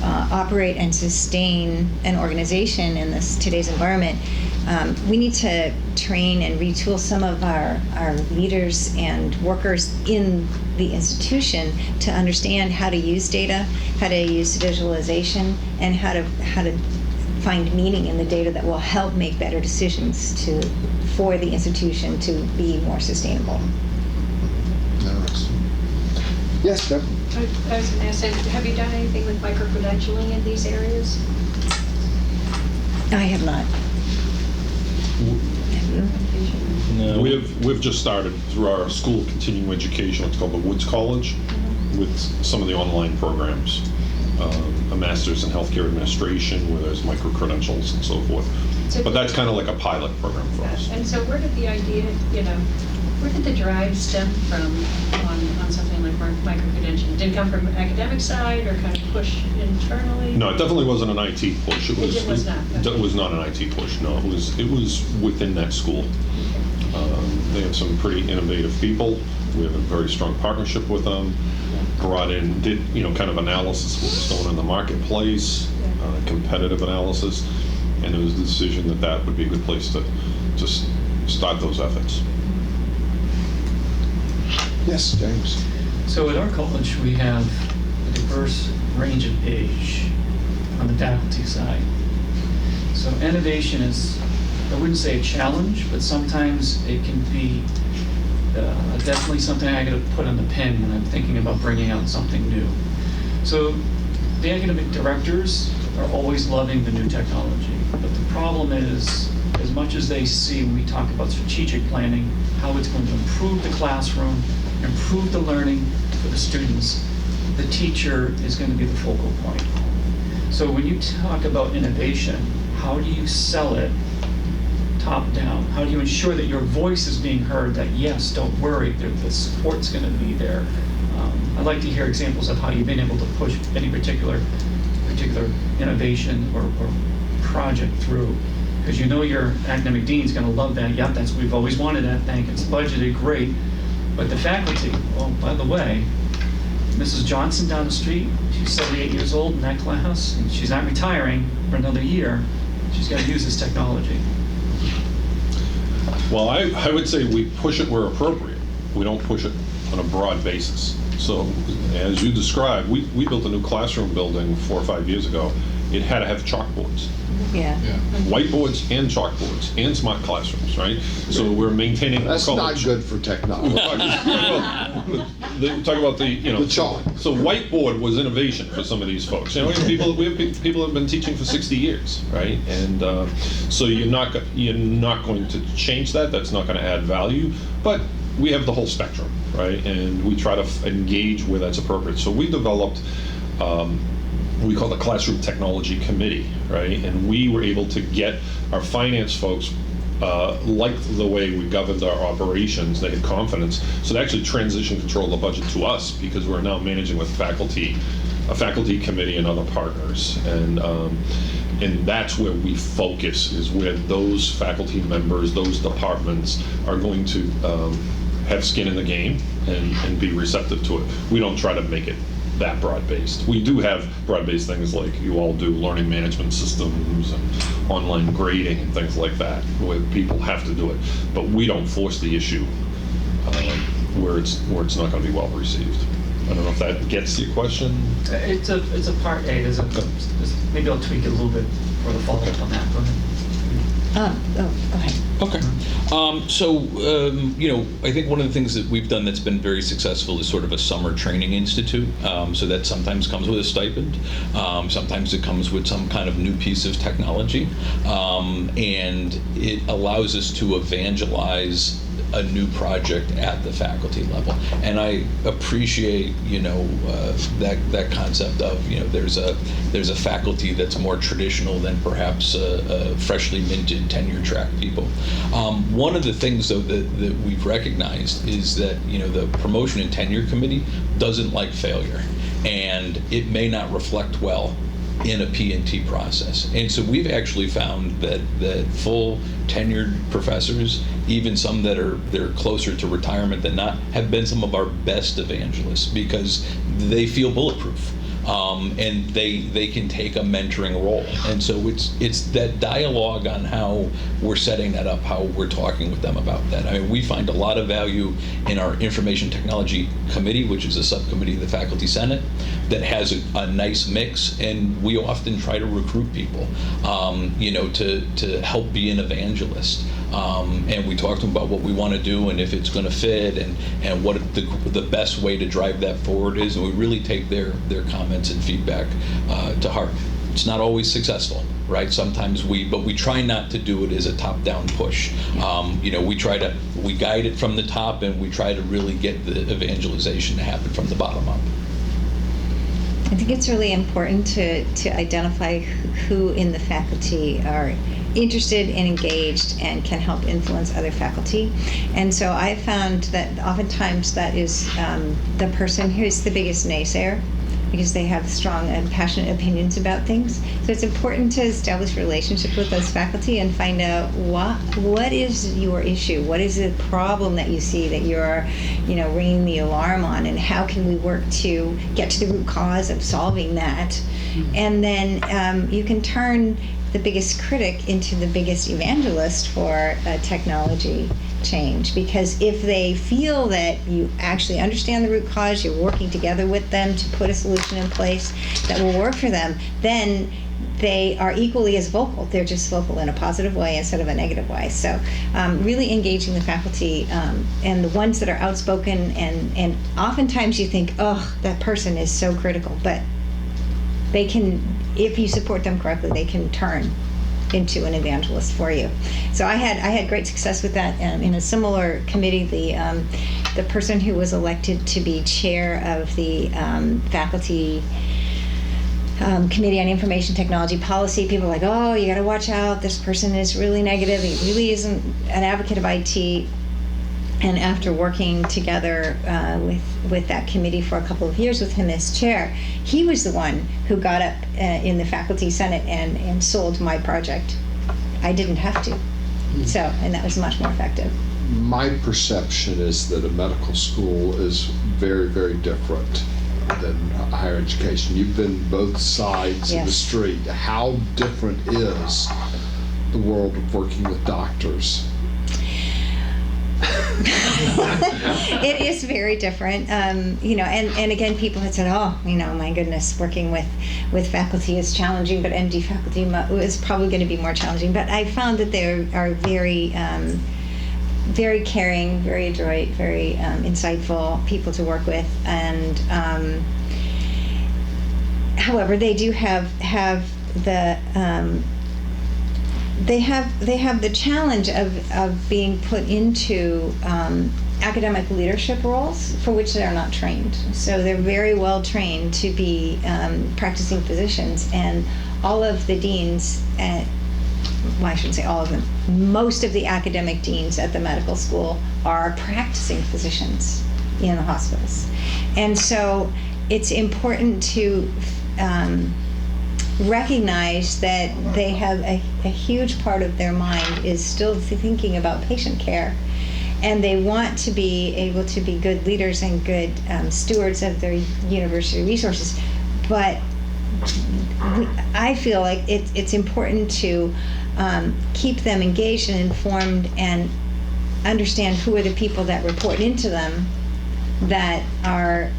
S3: operate and sustain an organization in today's environment, we need to train and retool some of our leaders and workers in the institution to understand how to use data, how to use visualization, and how to find meaning in the data that will help make better decisions for the institution to be more sustainable.
S2: Interesting. Yes, Deb?
S7: I was going to ask, have you done anything with micro-credentialing in these areas?
S3: I have not. Have you?
S4: No.
S1: We've just started through our school of continuing education, it's called the Woods College, with some of the online programs. A master's in healthcare administration where there's micro-credentials and so forth. But that's kind of like a pilot program for us.
S7: And so where did the idea, where did the drive stem from on something like micro-credentialing? Did it come from academic side or kind of push internally?
S1: No, it definitely wasn't an IT push.
S7: It was not.
S1: It was not an IT push, no. It was within that school. They have some pretty innovative people. We have a very strong partnership with them. Brought in, did kind of analysis of what was going on in the marketplace, competitive analysis, and it was the decision that would be a good place to just start those efforts.
S2: Yes, James.
S8: So at our college, we have a diverse range of age on the faculty side. So innovation is, I wouldn't say a challenge, but sometimes it can be definitely something I got to put on the pin when I'm thinking about bringing out something new. So the academic directors are always loving the new technology, but the problem is, as much as they see when we talk about strategic planning, how it's going to improve the classroom, improve the learning for the students, the teacher is going to be the focal point. So when you talk about innovation, how do you sell it top down? How do you ensure that your voice is being heard, that yes, don't worry, the support's going to be there? I'd like to hear examples of how you've been able to push any particular innovation or project through. Because your academic dean's going to love that. Yep, we've always wanted that thing. It's budgeted, great. But the faculty, well, by the way, Mrs. Johnson down the street, she's 78 years old in that class, and she's not retiring for another year. She's got to use this technology.
S1: Well, I would say we push it where appropriate. We don't push it on a broad basis. So as you described, we built a new classroom building 4 or 5 years ago. It had to have chalkboards.
S3: Yeah.
S1: Whiteboards and chalkboards and smart classrooms, right? So we're maintaining.
S2: That's not good for technology.
S1: Talk about the
S2: chalk.
S1: So whiteboard was innovation for some of these folks. We have people who have been teaching for 60 years, right? And so you're not going to change that. That's not going to add value. But we have the whole spectrum, right? And we try to engage where that's appropriate. So we developed. We call the Classroom Technology Committee, right? And we were able to get our finance folks, liked the way we governed our operations, they had confidence, so they actually transitioned control of the budget to us because we're now managing with a faculty committee and other partners. And that's where we focus, is where those faculty members, those departments are going to have skin in the game and be receptive to it. We don't try to make it that broad-based. We do have broad-based things like you all do, learning management systems and online grading and things like that, where people have to do it. But we don't force the issue where it's not going to be well received. I don't know if that gets to your question.
S8: It's a part A. Maybe I'll tweak it a little bit for the follow-up on that. Go ahead.
S3: Go ahead.
S4: Okay. I think one of the things that we've done that's been very successful is sort of a summer training institute. So that sometimes comes with a stipend. Sometimes it comes with some kind of new piece of technology. And it allows us to evangelize a new project at the faculty level, and I appreciate that concept of there's a faculty that's more traditional than perhaps freshly minted tenure track people. One of the things though that we've recognized is that the promotion and tenure committee doesn't like failure, and it may not reflect well in a P&T process. And so we've actually found that full tenured professors, even some they're closer to retirement than not, have been some of our best evangelists because they feel bulletproof. And they can take a mentoring role. And so it's that dialogue on how we're setting that up, how we're talking with them about that. I mean, we find a lot of value in our Information Technology Committee, which is a subcommittee of the Faculty Senate, that has a nice mix, and we often try to recruit people, to help be an evangelist. And we talk to them about what we want to do and if it's going to fit and what the best way to drive that forward is, and we really take their comments and feedback to heart. It's not always successful, right? Sometimes but we try not to do it as a top-down push. We guide it from the top, and we try to really get the evangelization to happen from the bottom up.
S3: I think it's really important to identify who in the faculty are interested and engaged and can help influence other faculty. And so I found that oftentimes that is the person who's the biggest naysayer, because they have strong and passionate opinions about things. So it's important to establish a relationship with those faculty and find out what is your issue, what is the problem that you see that you're, ringing the alarm on, and how can we work to get to the root cause of solving that. Mm-hmm. And then you can turn the biggest critic into the biggest evangelist for technology change, because if they feel that you actually understand the root cause, you're working together with them to put a solution in place that will work for them, then they are equally as vocal. They're just vocal in a positive way instead of a negative way. So really engaging the faculty and the ones that are outspoken, and oftentimes you think, oh, that person is so critical, but they can, if you support them correctly, they can turn into an evangelist for you. So I had great success with that. In a similar committee, the person who was elected to be chair of the faculty Committee on Information Technology Policy, people were like, oh, you got to watch out. This person is really negative. He really isn't an advocate of IT. And after working together with that committee for a couple of years with him as chair, he was the one who got up in the faculty senate and sold my project. I didn't have to. So, and that was much more effective.
S2: My perception is that a medical school is very, very different than higher education. You've been both sides of the street. How different is the world of working with doctors?
S3: It is very different, and again, people had said, oh, my goodness, working with faculty is challenging, but MD faculty is probably going to be more challenging. But I found that they are very, very caring, very adroit, very insightful people to work with, and however, they do have the they have the challenge of being put into academic leadership roles for which they're not trained. So they're very well trained to be practicing physicians, and all of the deans, well, I shouldn't say all of them, most of the academic deans at the medical school are practicing physicians in the hospitals. And so it's important to recognize that they have a huge part of their mind is still thinking about patient care, and they want to be able to be good leaders and good stewards of their university resources. But I feel like it's important to keep them engaged and informed and understand who are the people that report into them that are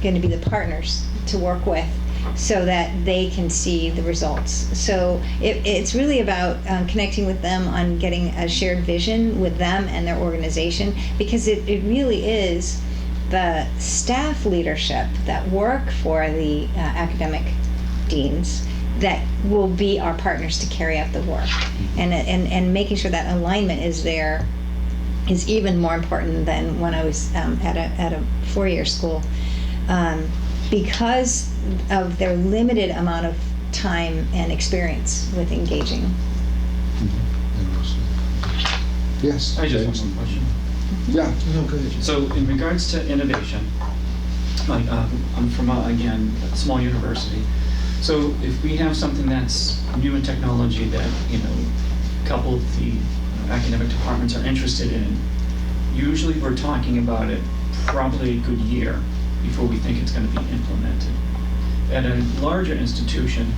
S3: going to be the partners to work with, so that they can see the results. So it's really about connecting with them on getting a shared vision with them and their organization, because it really is the staff leadership that work for the academic deans that will be our partners to carry out the work. And making sure that alignment is there is even more important than when I was at a four-year school, because of their limited amount of time and experience with engaging.
S2: Yes.
S8: I just have
S2: James?
S8: one question.
S2: Yeah.
S6: No, go ahead.
S8: So in regards to innovation, like I'm from, again, a small university. So if we have something that's new in technology that, a couple of the academic departments are interested in, usually we're talking about it probably a good year before we think it's going to be implemented. At a larger institution,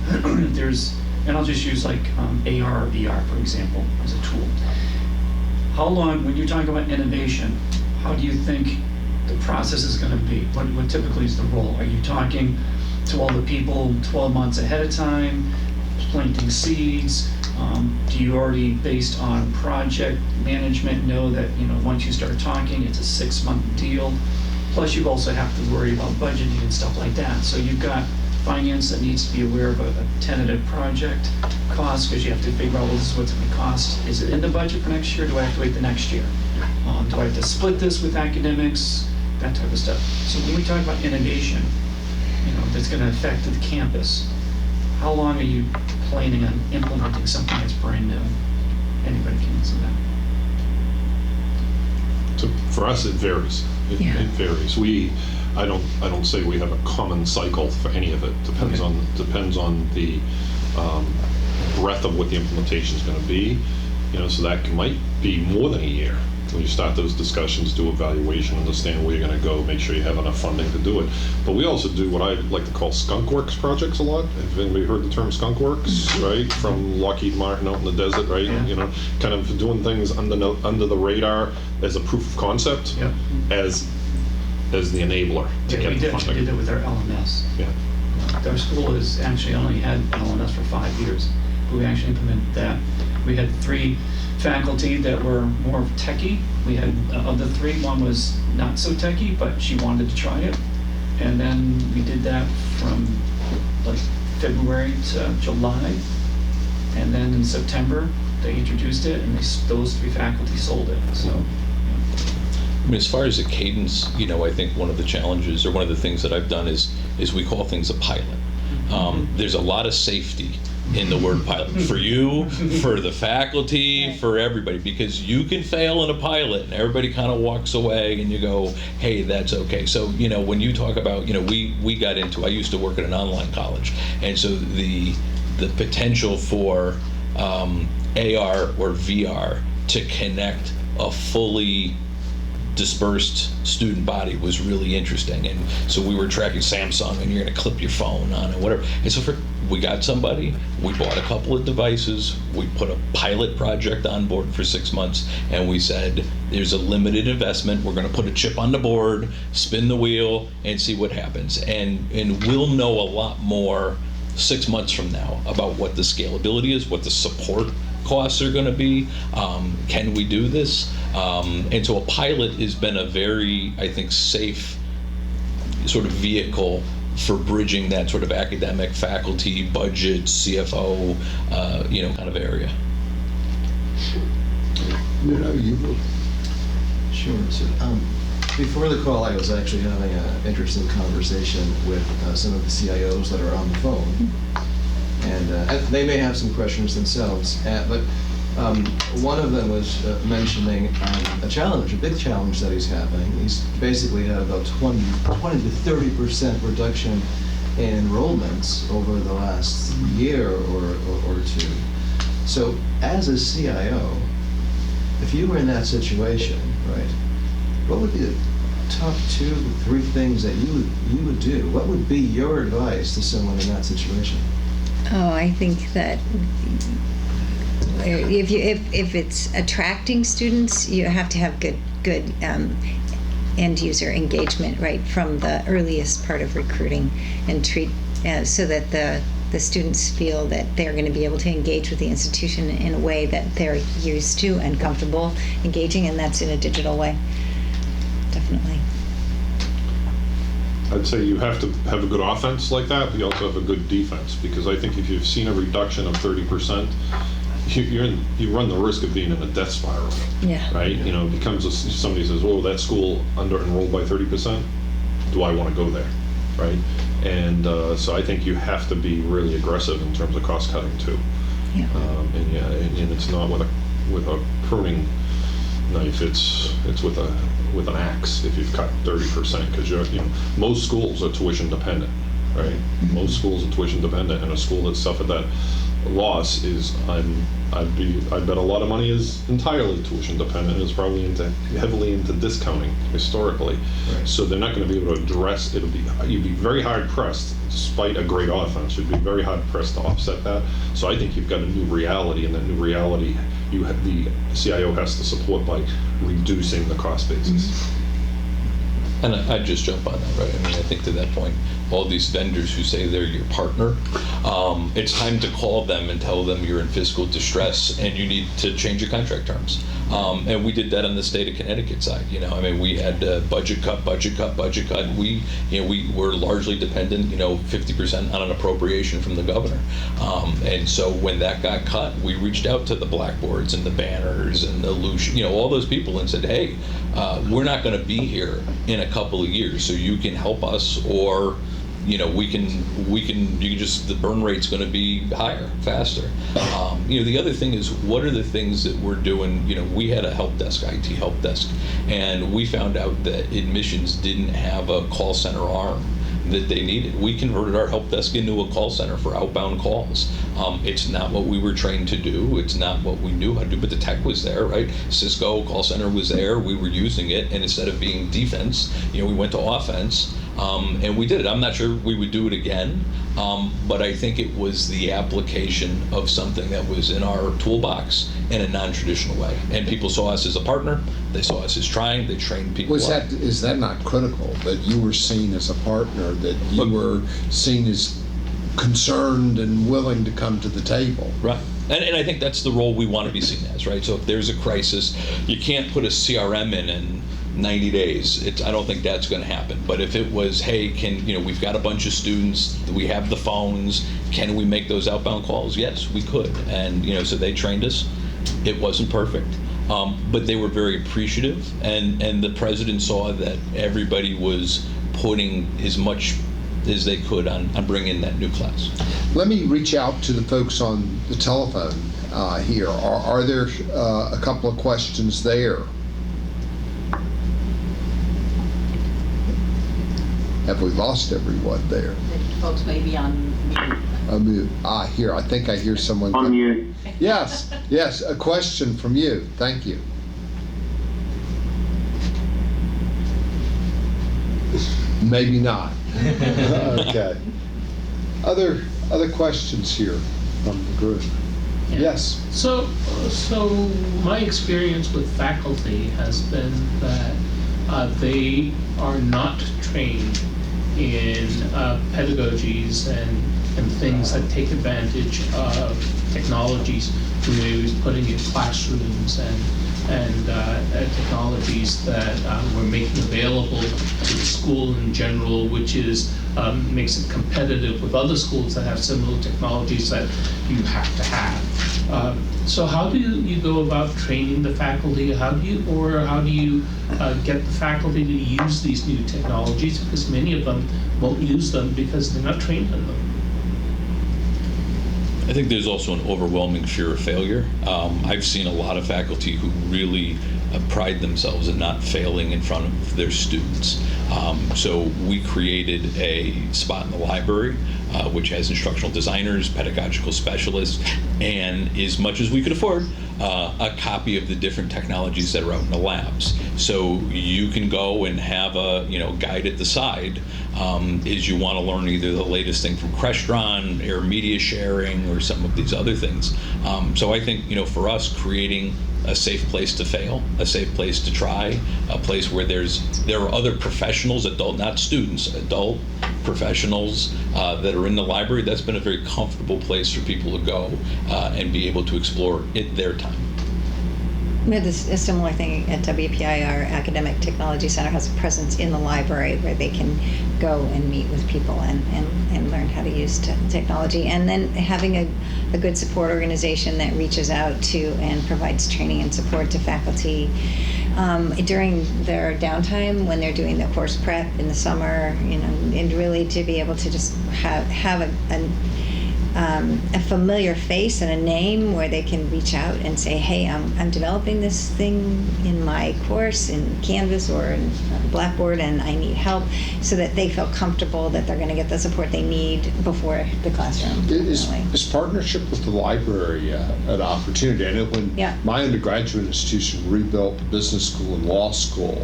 S8: there's, and I'll just use like AR or VR, for example, as a tool. How long, when you're talking about innovation, how do you think the process is going to be? What typically is the role? Are you talking to all the people 12 months ahead of time, planting seeds? Do you already, based on project management, know that once you start talking, it's a 6-month deal? Plus, you also have to worry about budgeting and stuff like that. So you've got finance that needs to be aware of a tentative project cost, because you have to figure out, well, this is what's going to cost. Is it in the budget for next year? Do I have to wait the next year? Do I have to split this with academics? That type of stuff. So when we talk about innovation, that's going to affect the campus, how long are you planning on implementing something that's brand new? Anybody can answer that.
S1: So for us, it varies. It varies. I don't say we have a common cycle for any of it. Depends on the breadth of what the implementation is going to be. So that might be more than a year. When you start those discussions, do evaluation, understand where you're going to go, make sure you have enough funding to do it. But we also do what I like to call skunk works projects a lot. Have anybody heard the term skunk works, right? From Lockheed Martin out in the desert, right?
S8: Yeah.
S1: Kind of doing things under the radar as a proof of concept,
S8: Yep.
S1: as the enabler to
S8: Yeah,
S1: get
S8: we
S1: the
S8: did
S1: funding.
S8: it with our LMS.
S1: Yeah.
S8: Our school has actually only had LMS for 5 years, but we actually implemented that. We had 3 faculty that were more techie. We had, of the 3, one was not so techie, but she wanted to try it. And then we did that from like February to July. And then in September, they introduced it, and those 3 faculty sold it, so.
S4: I mean, as far as the cadence, I think one of the challenges, or one of the things that I've done is we call things a pilot. There's a lot of safety in the word pilot for you, for the faculty, for everybody, because you can fail in a pilot and everybody kind of walks away and you go, hey, that's okay. So, when you talk about, we got into, I used to work at an online college, and so the potential for AR or VR to connect a fully dispersed student body was really interesting. And so we were tracking Samsung, and you're going to clip your phone on it, whatever. And so we got somebody, we bought a couple of devices, we put a pilot project on board for 6 months, and we said, there's a limited investment, we're going to put a chip on the board, spin the wheel, and see what happens. And we'll know a lot more 6 months from now about what the scalability is, what the support costs are going to be. Can we do this? And so a pilot has been a very, I think, safe sort of vehicle for bridging that sort of academic, faculty, budget, CFO, kind of area.
S9: Sure. So, before the call, I was actually having an interesting conversation with some of the CIOs that are on the phone, and they may have some questions themselves. But one of them was mentioning a big challenge that he's having. He's basically had about 20 to 30% reduction in enrollments over the last year or 2. So, as a CIO, if you were in that situation, right, what would be the top 2 or 3 things that you would do? What would be your advice to someone in that situation?
S3: Oh, I think that if it's attracting students, you have to have good end user engagement right from the earliest part of recruiting, and treat so that the students feel that they're going to be able to engage with the institution in a way that they're used to and comfortable engaging, and that's in a digital way. Definitely.
S1: I'd say you have to have a good offense like that, but you also have a good defense, because I think if you've seen a reduction of 30%, you run the risk of being in a death spiral.
S3: Yeah.
S1: Right? You know, it becomes somebody says, "Oh, that school under-enrolled by 30%. Do I want to go there?" Right? And so I think you have to be really aggressive in terms of cost cutting too.
S3: Yeah.
S1: And it's not with a pruning knife. It's with an axe if you've cut 30%, because most schools are tuition dependent, right? Most schools are tuition dependent, and a school that suffered that loss is I bet a lot of money is entirely tuition dependent. It's probably heavily into discounting historically.
S9: Right.
S1: So they're not going to be able to address. You'd be very hard pressed, despite a great offense. You'd be very hard pressed to offset that. So I think you've got a new reality, and that new reality the CIO has to support by reducing the cost basis.
S4: And I'd just jump on that, right? I mean, I think to that point, all these vendors who say they're your partner, it's time to call them and tell them you're in fiscal distress and you need to change your contract terms. And we did that on the state of Connecticut side. I mean, we had budget cut. We were largely dependent, 50% on an appropriation from the governor. And so when that got cut, we reached out to the Blackboards and the Banners and the Lucian, all those people, and said, hey, we're not going to be here in a couple of years, so you can help us, or you can just, the burn rate's going to be higher, faster. The other thing is, what are the things that we're doing? We had a help desk, IT help desk, and we found out that admissions didn't have a call center arm that they needed. We converted our help desk into a call center for outbound calls. It's not what we were trained to do. It's not what we knew how to do, but the tech was there, right? Cisco call center was there. We were using it, and instead of being defense, we went to offense, and we did it. I'm not sure we would do it again, but I think it was the application of something that was in our toolbox in a non-traditional way. And people saw us as a partner. They saw us as trying. They trained people up.
S2: Is that not critical, that you were seen as a partner, that you were seen as concerned and willing to come to the table?
S4: Right. And I think that's the role we want to be seen as, right? So if there's a crisis, you can't put a CRM in 90 days. I don't think that's going to happen. But if it was, hey, we've got a bunch of students, we have the phones, can we make those outbound calls? Yes, we could. And, so they trained us. It wasn't perfect. But they were very appreciative, and the president saw that everybody was putting as much as they could on bringing that new class.
S2: Let me reach out to the folks on the telephone here. Are there a couple of questions there? Have we lost everyone there?
S5: Folks may be on mute.
S2: Here, I think I hear someone.
S10: On mute.
S2: Yes, a question from you. Thank you. Maybe not. Okay. Other questions here from the group?
S11: Yeah.
S2: Yes.
S11: So my experience with faculty has been that they are not trained in pedagogies and things that take advantage of technologies we was putting in classrooms and technologies that we're making available to the school in general, which is makes it competitive with other schools that have similar technologies that you have to have. So how do you go about training the faculty? How do you get the faculty to use these new technologies? Because many of them won't use them because they're not trained in them.
S4: I think there's also an overwhelming fear of failure. I've seen a lot of faculty who really pride themselves in not failing in front of their students. So we created a spot in the library which has instructional designers, pedagogical specialists, and as much as we could afford, a copy of the different technologies that are out in the labs. So you can go and have a guide at the side as you want to learn either the latest thing from Crestron, Air Media Sharing, or some of these other things. So I think for us, creating a safe place to fail, a safe place to try, a place where there are other professionals, adult, not students, adult professionals that are in the library. That's been a very comfortable place for people to go and be able to explore at their time.
S3: We had a similar thing at WPI. Our Academic Technology Center has a presence in the library where they can go and meet with people and learn how to use technology. And then having a good support organization that reaches out to and provides training and support to faculty during their downtime when they're doing the course prep in the summer, and really to be able to just have a familiar face and a name where they can reach out and say, hey, I'm developing this thing in my course in Canvas or in Blackboard and I need help, so that they feel comfortable that they're going to get the support they need before the classroom.
S2: Is partnership with the library an opportunity? I know when my undergraduate institution rebuilt the business school and law school,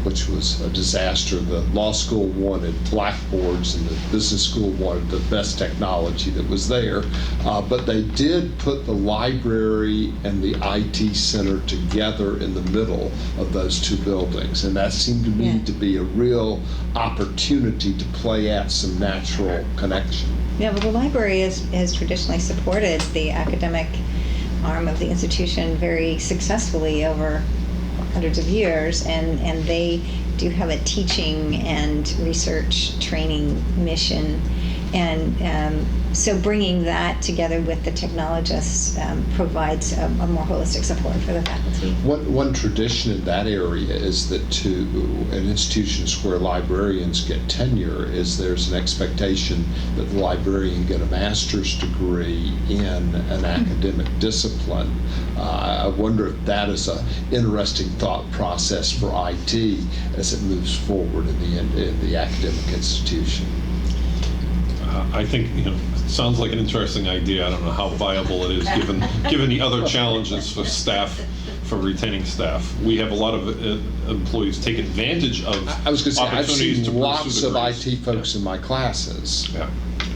S2: which was a disaster. The law school wanted blackboards and the business school wanted the best technology that was there. But they did put the library and the IT center together in the middle of those two buildings. And that seemed to me to be a real opportunity to play at some natural connection.
S3: Yeah, well, the library has traditionally supported the academic arm of the institution very successfully over hundreds of years, and they do have a teaching and research training mission, and so bringing that together with the technologists provides a more holistic support for the faculty.
S2: One tradition in that area is that in institutions where librarians get tenure is there's an expectation that the librarian get a master's degree in an academic discipline. I wonder if that is an interesting thought process for IT as it moves forward in the academic institution.
S1: I think, sounds like an interesting idea. I don't know how viable it is given the other challenges for staff, for retaining staff. We have a lot of employees take advantage of
S2: I was going to say, I've
S1: opportunities
S2: seen
S1: to
S2: lots
S1: pursue
S2: of
S1: degrees.
S2: IT folks in my classes.
S1: Yeah,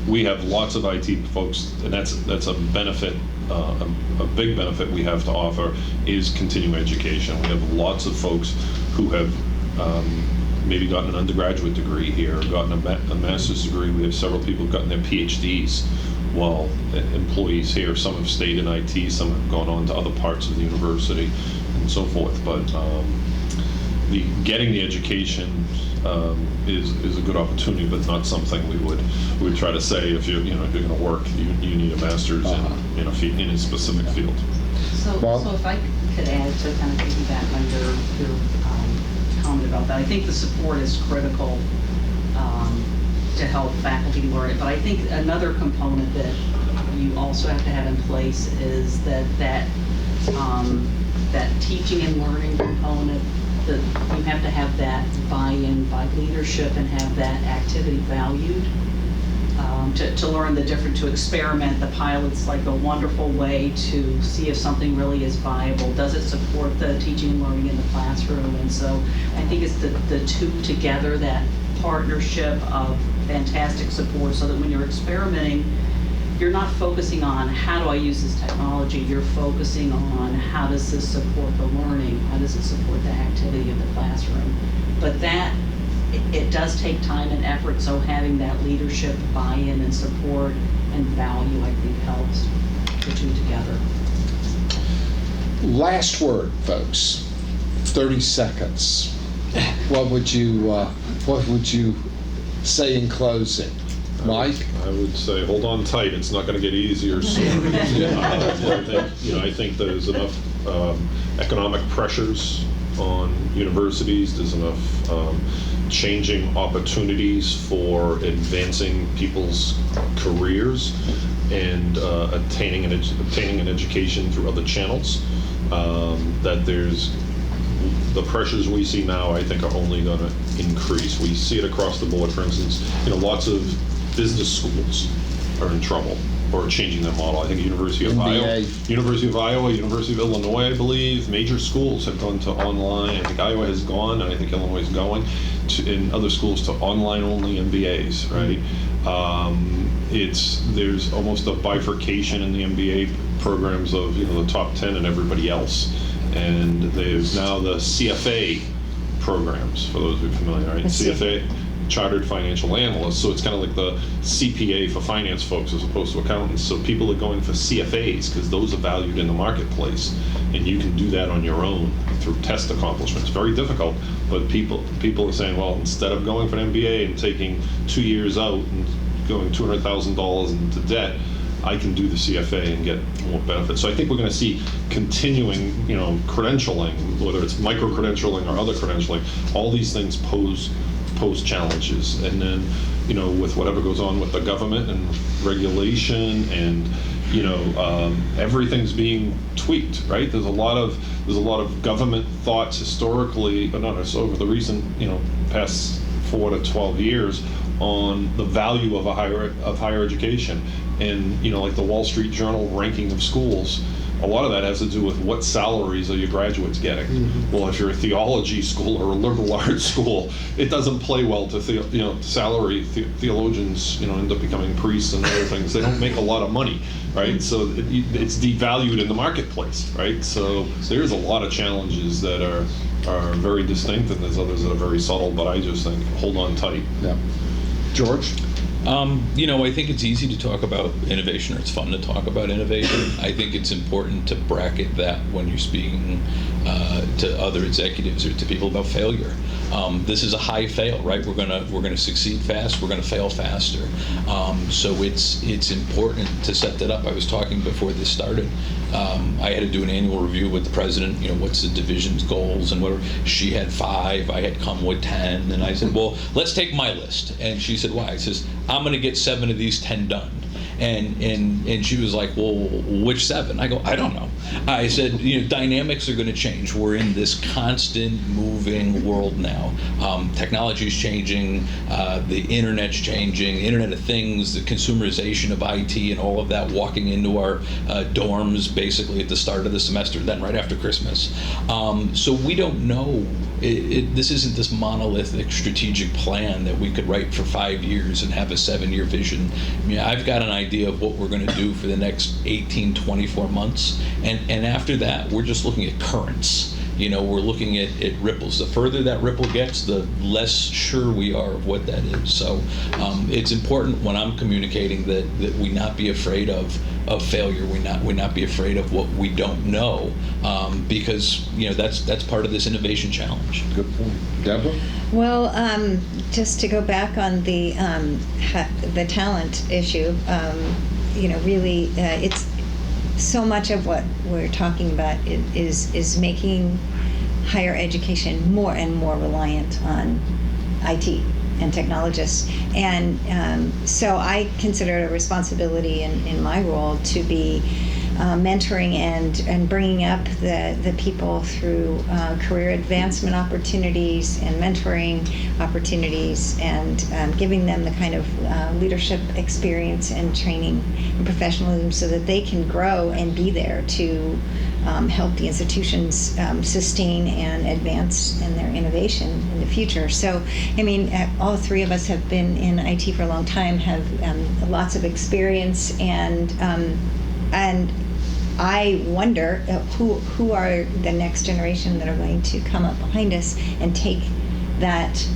S1: we have lots of IT folks, and that's a benefit. A big benefit we have to offer is continuing education. We have lots of folks who have maybe gotten an undergraduate degree here, gotten a master's degree. We have several people who've gotten their PhDs while employees here. Some have stayed in IT, some have gone on to other parts of the university, and so forth. But getting the education is a good opportunity, but not something we would try to say if you're going to work, you need a master's in a specific field.
S5: So if I could add to kind of piggyback on your comment about that, I think the support is critical to help faculty learn it. But I think another component that you also have to have in place is that teaching and learning component. That you have to have that buy-in by leadership and have that activity valued. To learn the different, to experiment. The pilot's like a wonderful way to see if something really is viable. Does it support the teaching and learning in the classroom? And so I think it's the two together, that partnership of fantastic support, so that when you're experimenting, you're not focusing on how do I use this technology, you're focusing on how does this support the learning, how does it support the activity of the classroom. But that, it does take time and effort, so having that leadership buy-in and support and value, I think, helps the two together.
S2: Last word, folks. 30 seconds. What would you say in closing? Mike?
S1: I would say hold on tight. It's not going to get easier soon. I think there's enough economic pressures on universities. There's enough changing opportunities for advancing people's careers and obtaining an education through other channels. That there's the pressures we see now, I think, are only going to increase. We see it across the board. For instance, lots of business schools are in trouble or changing their model. I think University of Iowa, University of Illinois, I believe, major schools have gone to online. I think Iowa has gone, and I think Illinois is going, in other schools to online-only MBAs, right? There's almost a bifurcation in the MBA programs of the top 10 and everybody else, and there's now the CFA programs, for those who are familiar, right? CFA, Chartered Financial Analysts, so it's kind of like the CPA for finance folks as opposed to accountants. So people are going for CFAs because those are valued in the marketplace, and you can do that on your own through test accomplishments. Very difficult, but people are saying, well, instead of going for an MBA and taking 2 years out and going $200,000 into debt, I can do the CFA and get more benefits. So I think we're going to see continuing, credentialing, whether it's micro-credentialing or other credentialing. All these things pose challenges. And then, with whatever goes on with the government and regulation and, everything's being tweaked, right? There's a lot of government thoughts historically, but not necessarily over the recent, past 4 to 12 years on the value of higher education. And, like the Wall Street Journal ranking of schools, a lot of that has to do with what salaries are your graduates getting. Mm-hmm. Well, if you're a theology school or a liberal arts school, it doesn't play well to salary. Theologians, end up becoming priests and other things. They don't make a lot of money, right? So it's devalued in the marketplace, right? So there's a lot of challenges that are very distinct, and there's others that are very subtle. But I just think hold on tight.
S2: Yeah, George.
S4: I think it's easy to talk about innovation, or it's fun to talk about innovation. I think it's important to bracket that when you're speaking to other executives or to people about failure. This is a high fail, right? We're gonna succeed fast. We're gonna fail faster. So it's important to set that up. I was talking before this started. I had to do an annual review with the president. What's the division's goals and whatever. She had 5. I had come with 10, and I said, well, let's take my list. And she said, why? I says, I'm going to get 7 of these 10 done. And she was like, well, which 7? I go, I don't know. I said, dynamics are going to change. We're in this constant moving world now. Technology is changing, the internet's changing, the Internet of Things, the consumerization of IT and all of that, walking into our dorms basically at the start of the semester, then right after Christmas. So we don't know. This isn't this monolithic strategic plan that we could write for 5 years and have a 7-year vision. I've got an idea of what we're going to do for the next 18, 24 months. And after that, we're just looking at currents. We're looking at ripples. The further that ripple gets, the less sure we are of what that is. So it's important when I'm communicating that we not be afraid of failure. We not be afraid of what we don't know, because that's part of this innovation challenge.
S2: Good point, Deborah.
S3: Well, just to go back on the talent issue, really, it's so much of what we're talking about is making higher education more and more reliant on IT and technologists. And so I consider it a responsibility in my role to be mentoring and bringing up the people through career advancement opportunities and mentoring opportunities, and giving them the kind of leadership experience and training and professionalism so that they can grow and be there to help the institutions sustain and advance in their innovation in the future. So, all 3 of us have been in IT for a long time, have lots of experience, and I wonder who are the next generation that are going to come up behind us and take that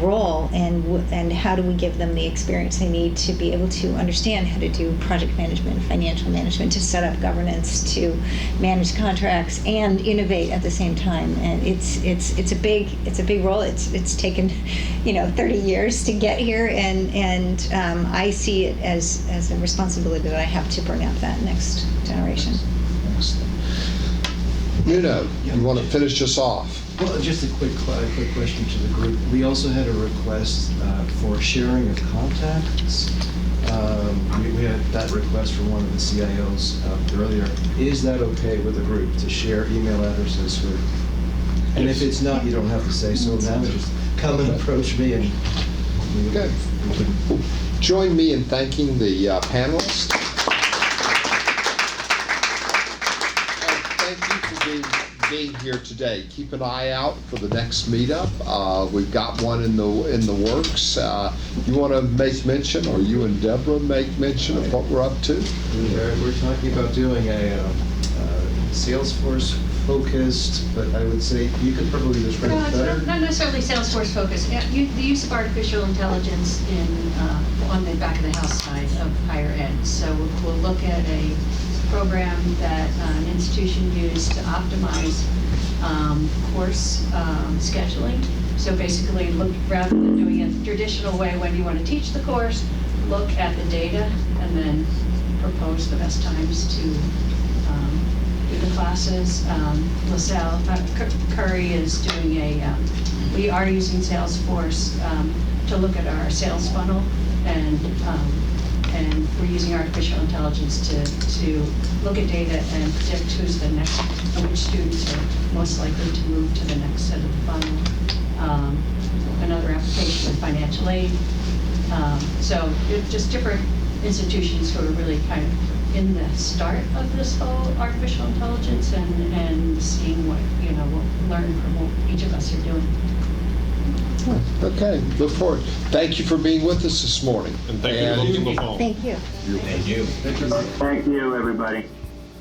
S3: role, and how do we give them the experience they need to be able to understand how to do project management, financial management, to set up governance, to manage contracts, and innovate at the same time. And it's a big role. It's taken 30 years to get here, and I see it as a responsibility that I have to bring up that next generation.
S2: You want to finish us off?
S9: Well, just a quick question to the group. We also had a request for sharing of contacts. We had that request from one of the CIOs earlier. Is that okay with the group to share email addresses with? And if it's not, you don't have to say so now. Just come and approach me, and we can
S2: join me in thanking the panelists. And thank you for being here today. Keep an eye out for the next meetup. We've got one in the works. You want to make mention, or you and Deborah make mention of what we're up to?
S9: We're talking about doing a Salesforce focused, but I would say you could probably describe
S7: No,
S9: it
S7: it's
S9: better.
S7: not necessarily Salesforce focused. Yeah, the use of artificial intelligence on the back of the house side of higher ed. So we'll look at a program that an institution used to optimize course scheduling. So basically, rather than doing it the traditional way, when you want to teach the course, look at the data and then propose the best times to do the classes. LaSalle, Curry is doing we are using Salesforce to look at our sales funnel, and we're using artificial intelligence to look at data and predict which students are most likely to move to the next set of the funnel. Another application with financial aid. So just different institutions who are really kind of in the start of this whole artificial intelligence and seeing learn from what each of us are doing.
S2: Okay, look forward. Thank you for being with us this morning.
S1: And thank you for looking the phone.
S3: Thank you.
S10: Thank you, everybody.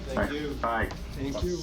S6: Thank you.
S10: Bye.
S6: Thank you.